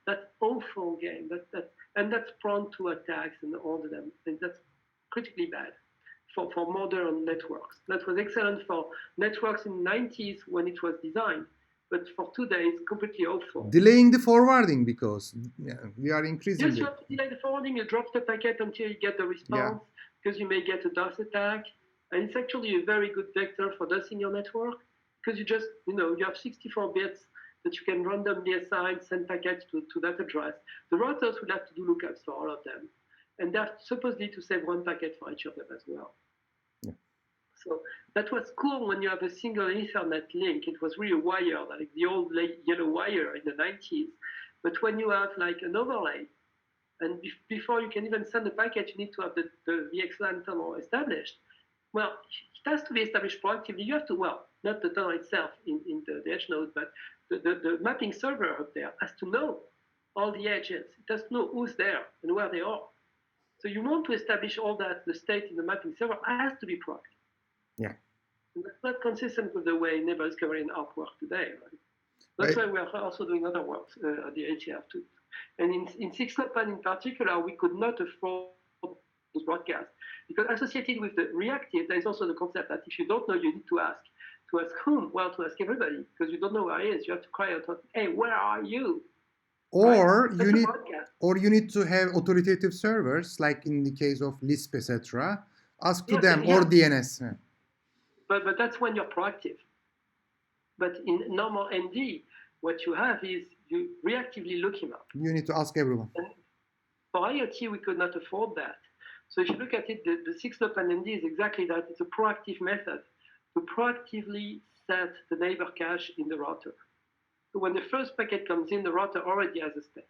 that awful game, and that's prone to attacks and all of them. And that's critically bad. for modern networks. That was excellent for networks in the 90s when it was designed, but for today it's completely awful.
Delaying the forwarding because we are increasing.
Yes, you have to delay the forwarding. You drop the packet until you get the response, because you may get a DOS attack, and it's actually a very good vector for DOS in your network, because you just, you have 64 bits that you can randomly assign, send packets to that address. The routers will have to do lookups for all of them, and they're supposedly to save one packet for each of them as well. So that was cool when you have a single Ethernet link. It was really a wire, like the old yellow wire in the 90s. But when you have like an overlay, and before you can even send a packet, you need to have the VXLAN tunnel established. Well, it has to be established proactively. You have to, well, not the tunnel itself in the edge node, but the mapping server up there has to know all the edges. It has to know who's there and where they are. So you want to establish all that, the state in the mapping server has to be proactive.
Yeah.
And that's not consistent with the way neighbor discovery and ARP work today, right? That's why we are also doing other works at the ATF too. And in SIGSOPAN in particular, we could not afford those broadcasts, because associated with the reactive, there is also the concept that if you don't know, you need to ask. To ask whom? Well, to ask everybody, because you don't know where he is. You have to cry out, hey, where are you?
Or you need to have authoritative servers, like in the case of Lisp, etc. Ask to them, or DNS.
But that's when you're proactive. But in normal ND, what you have is you reactively look him up.
You need to ask everyone.
And for IoT, we could not afford that. So if you look at it, the SIGSOPAN ND is exactly that. It's a proactive method to proactively set the neighbor cache in the router. So when the first packet comes in, the router already has a step.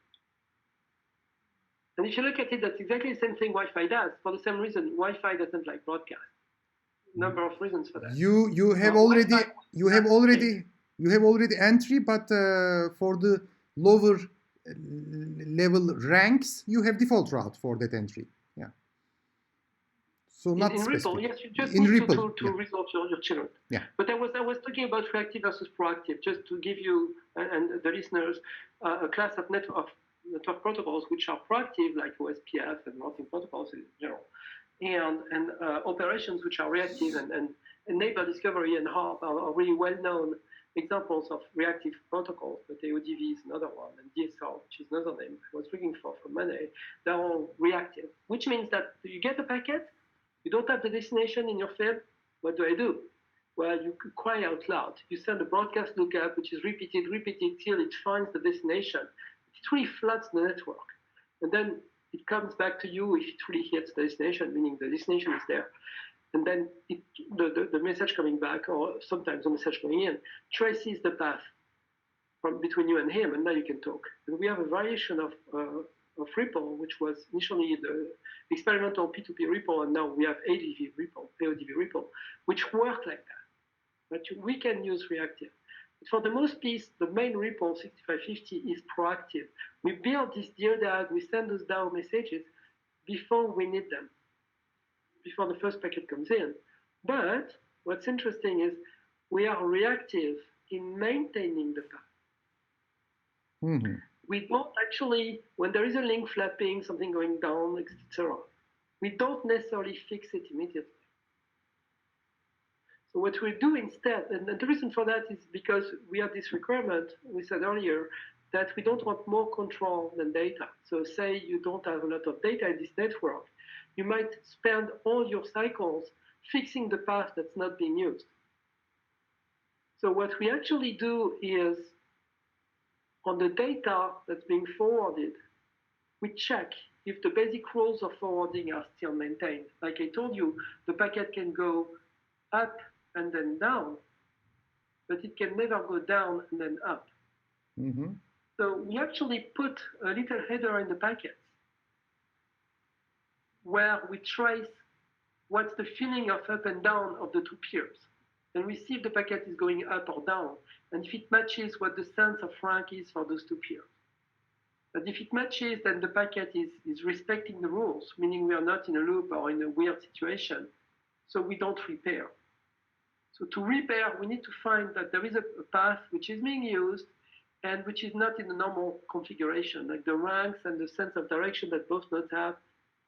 And if you look at it, that's exactly the same thing Wi-Fi does. For the same reason, Wi-Fi doesn't like broadcast. Number of reasons for that.
You have already entry, but for the lower level ranks, you have default route for that entry. Yeah. So not
in
specific.
RPL, yes, you just
in
need
RPL,
to resolve your children.
Yeah.
But I was talking about reactive versus proactive, just to give you and the listeners a class of network protocols which are proactive, like OSPF and routing protocols in general, and operations which are reactive, and neighbor discovery and HARP are really well-known examples of reactive protocols. But AODV is another one, and DSL, which is another name I was looking for money. They're all reactive, which means that you get a packet, you don't have the destination in your field. What do? Well, you cry out loud. You send a broadcast lookup, which is repeated till it finds the destination. It really floods the network. And then it comes back to you if it really hits the destination, meaning the destination is there. And then the message coming back, or sometimes the message coming in, traces the path from between you and him, and now you can talk. And we have a variation of RPL, which was initially the experimental P2P RPL, and now we have AODV RPL, which work like that. But we can use reactive. But for the most piece, the main RPL 6550 is proactive. We build this DODAG, we send those down messages before we need them, before the first packet comes in. But what's interesting is we are reactive in maintaining the path.
Mm-hmm.
We don't actually, when there is a link flapping, something going down, etc., we don't necessarily fix it immediately. So what we do instead, and the reason for that is because we have this requirement, we said earlier, that we don't want more control than data. So say you don't have a lot of data in this network, you might spend all your cycles fixing the path that's not being used. So what we actually do is, on the data that's being forwarded, we check if the basic rules of forwarding are still maintained. Like I told you, the packet can go up and then down, but it can never go down and then up.
Mm-hmm.
So we actually put a little header in the packets where we trace what's the feeling of up and down of the two peers, and we see if the packet is going up or down, and if it matches what the sense of rank is for those two peers. But if it matches, then the packet is respecting the rules, meaning we are not in a loop or in a weird situation, so we don't repair. So to repair, we need to find that there is a path which is being used and which is not in the normal configuration, like the ranks and the sense of direction that both nodes have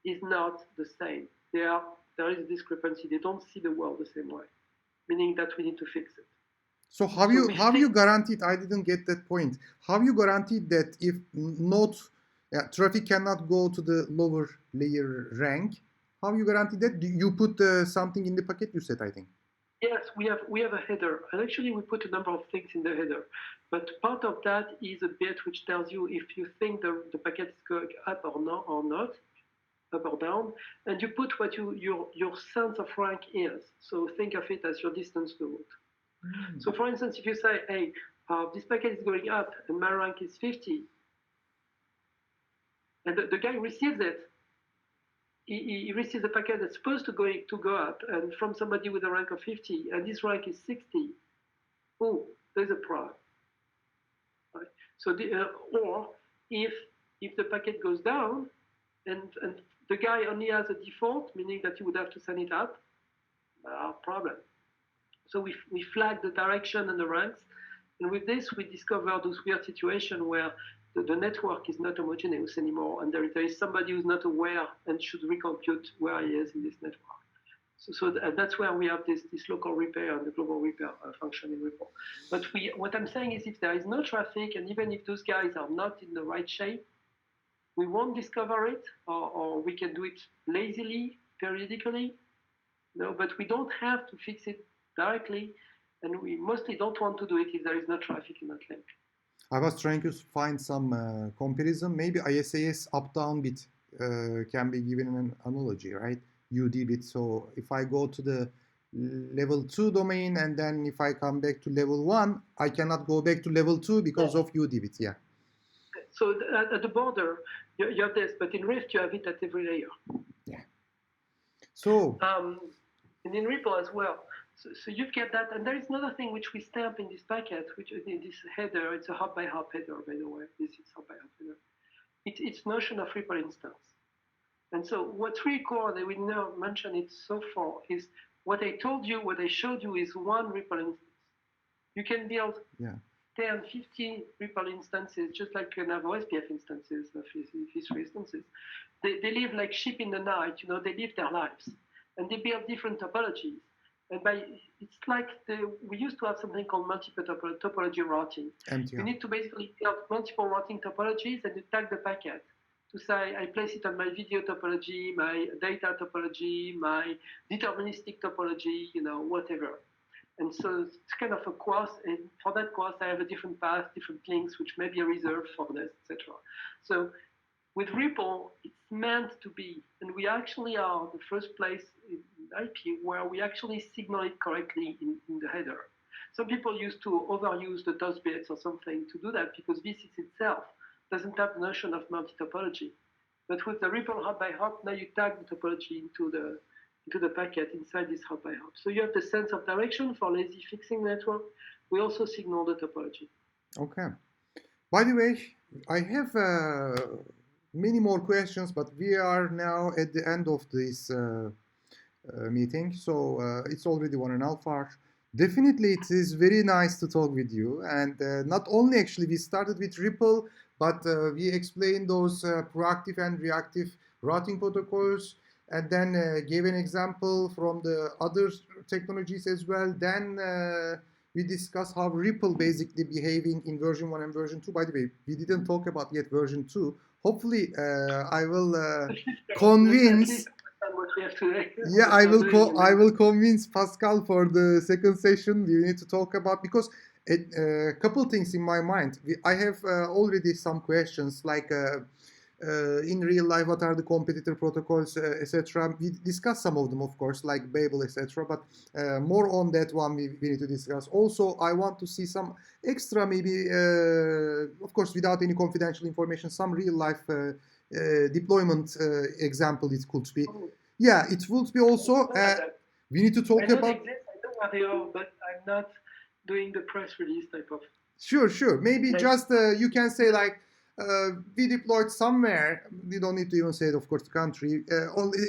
is not the same. They are there is a discrepancy. They don't see the world the same way, meaning that we need to fix it.
So how you guaranteed? I didn't get that point. How you guaranteed that if traffic cannot go to the lower layer rank? How you guarantee that? You put something in the packet? You said, I think.
Yes, we have a header, and actually we put a number of things in the header. But part of that is a bit which tells you if you think the packet is going up or not, up or down, and you put what your sense of rank is. So think of it as your distance to route. So for instance, if you say, hey, this packet is going up and my rank is 50, and the guy receives it, he receives a packet that's supposed to go up, and from somebody with a rank of 50, and this rank is 60. Oh, there's a problem. Right? So or if the packet goes down, and the guy only has a default, meaning that you would have to send it up, problem. So we flag the direction and the ranks, and with this we discover those weird situations where the network is not homogeneous anymore, and there is somebody who's not aware and should recompute where he is in this network. So that's where we have this local repair and the global repair function in RPL. But what I'm saying is if there is no traffic, and even if those guys are not in the right shape, we won't discover it, or we can do it lazily, periodically. No, but we don't have to fix it directly, and we mostly don't want to do it if there is no traffic in that link.
I was trying to find some comparison. Maybe ISAS up-down bit can be given an analogy, right? UD bit. So if I go to the level 2 domain, and then if I come back to level 1, I cannot go back to level 2 because of UD bit, yeah.
So at the border, you have this, but in Rift, you have it at every layer.
Yeah. So...
and in RPL as well. So you get that, and there is another thing which we stamp in this packet, which is in this header. It's a hop-by-hop header, by the way. This is hop-by-hop header. It's notion of RPL instance. And so what's really cool, and I will never mention it so far, is what I told you, what I showed you is one RPL instance. You can build 10, 15 RPL instances, just like you can have OSPF instances, history instances. They live like sheep in the night, they live their lives. And they build different topologies. And it's like we used to have something called multiple topology routing.
MTR.
You need to basically build multiple routing topologies, and you tag the packet to say, I place it on my video topology, my data topology, my deterministic topology, whatever. And so it's kind of a course, and for that course, I have a different path, different links, which may be reserved for this, etc. So with RPL, it's meant to be, and we actually are the first place in IP where we actually signal it correctly in the header. Some people used to overuse the DOS bits or something to do that because VSys itself doesn't have the notion of multi-topology. But with the RPL hop-by-hop, now you tag the topology into the packet inside this hop-by-hop. So you have the sense of direction for lazy fixing network. We also signal the topology.
Okay. By the way, I have many more questions, but we are now at the end of this meeting, so it's already 1.5 hours. Definitely, it is very nice to talk with you, and not only actually we started with RPL, but we explained those proactive and reactive routing protocols, and then gave an example from the other technologies as well. Then we discussed how RPL basically behaving in version 1 and version 2. By the way, we didn't talk about yet version 2. Hopefully, I will convince. Yeah, I will convince Pascal for the second session. We need to talk about, because a couple things in my mind. I have already some questions like in real life, what are the competitor protocols, etc. We discussed some of them, of course, like Babel, etc. But more on that one we need to discuss. Also, I want to see some extra, maybe, of course, without any confidential information, some real life deployment example it could be. Yeah, it would be also. We need to talk about.
I know what they are, but I'm not doing the press release type of.
Sure. Maybe just you can say like. We deployed somewhere, we don't need to even say it, of course, the country,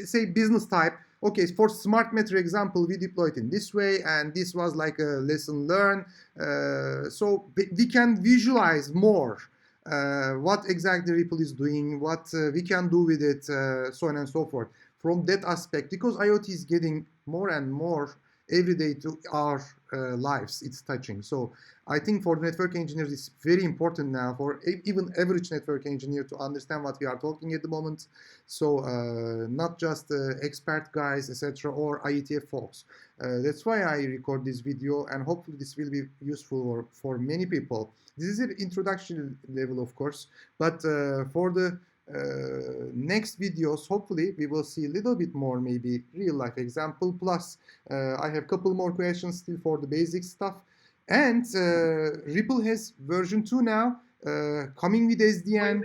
say business type. Okay, for smart meter example, we deployed in this way, and this was like a lesson learned. So we can visualize more what exactly RPL is doing, what we can do with it, so on and so forth. from that aspect, because IoT is getting more and more every day to our lives, it's touching. So I think for network engineers, it's very important now for even average network engineer to understand what we are talking at the moment. So not just expert guys, etc., or IETF folks. That's why I record this video, and hopefully this will be useful for many people. This is an introduction level, of course, but for the next videos, hopefully we will see a little bit more, maybe real life example. Plus, I have a couple more questions still for the basic stuff. And Ripple has version 2 now, coming with SDN.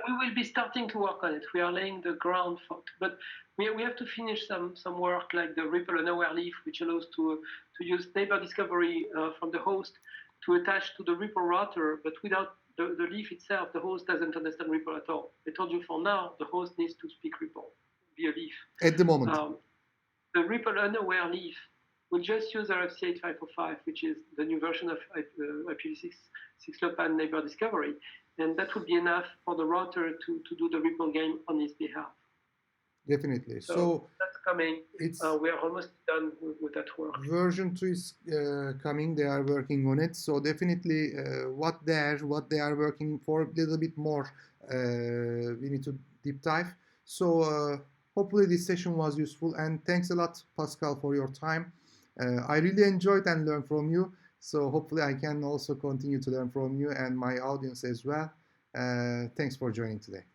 We will be starting to work on it. We are laying the ground for it, but we have to finish some work like the Ripple unaware leaf, which allows to use neighbor discovery from the host to attach to the Ripple router, but without the leaf itself, the host doesn't understand Ripple at all. I told you for now, the host needs to speak Ripple via leaf.
At the moment.
The Ripple unaware leaf will just use RFC 8505, which is the new version of IPv6 6LoWPAN neighbor discovery. And that would be enough for the router to do the Ripple game on his behalf.
Definitely.
So that's coming. We are almost done with that work.
Version 2 is coming. They are working on it. So definitely what they are working for a little bit more, we need to deep dive. So hopefully this session was useful. And thanks a lot, Pascal, for your time. I really enjoyed and learned from you. So hopefully I can also continue to learn from you and my audience as well. Thanks for joining today.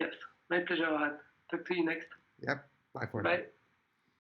Yes, my pleasure, Orhan. Talk to you next.
Yep. Bye for now.
Bye.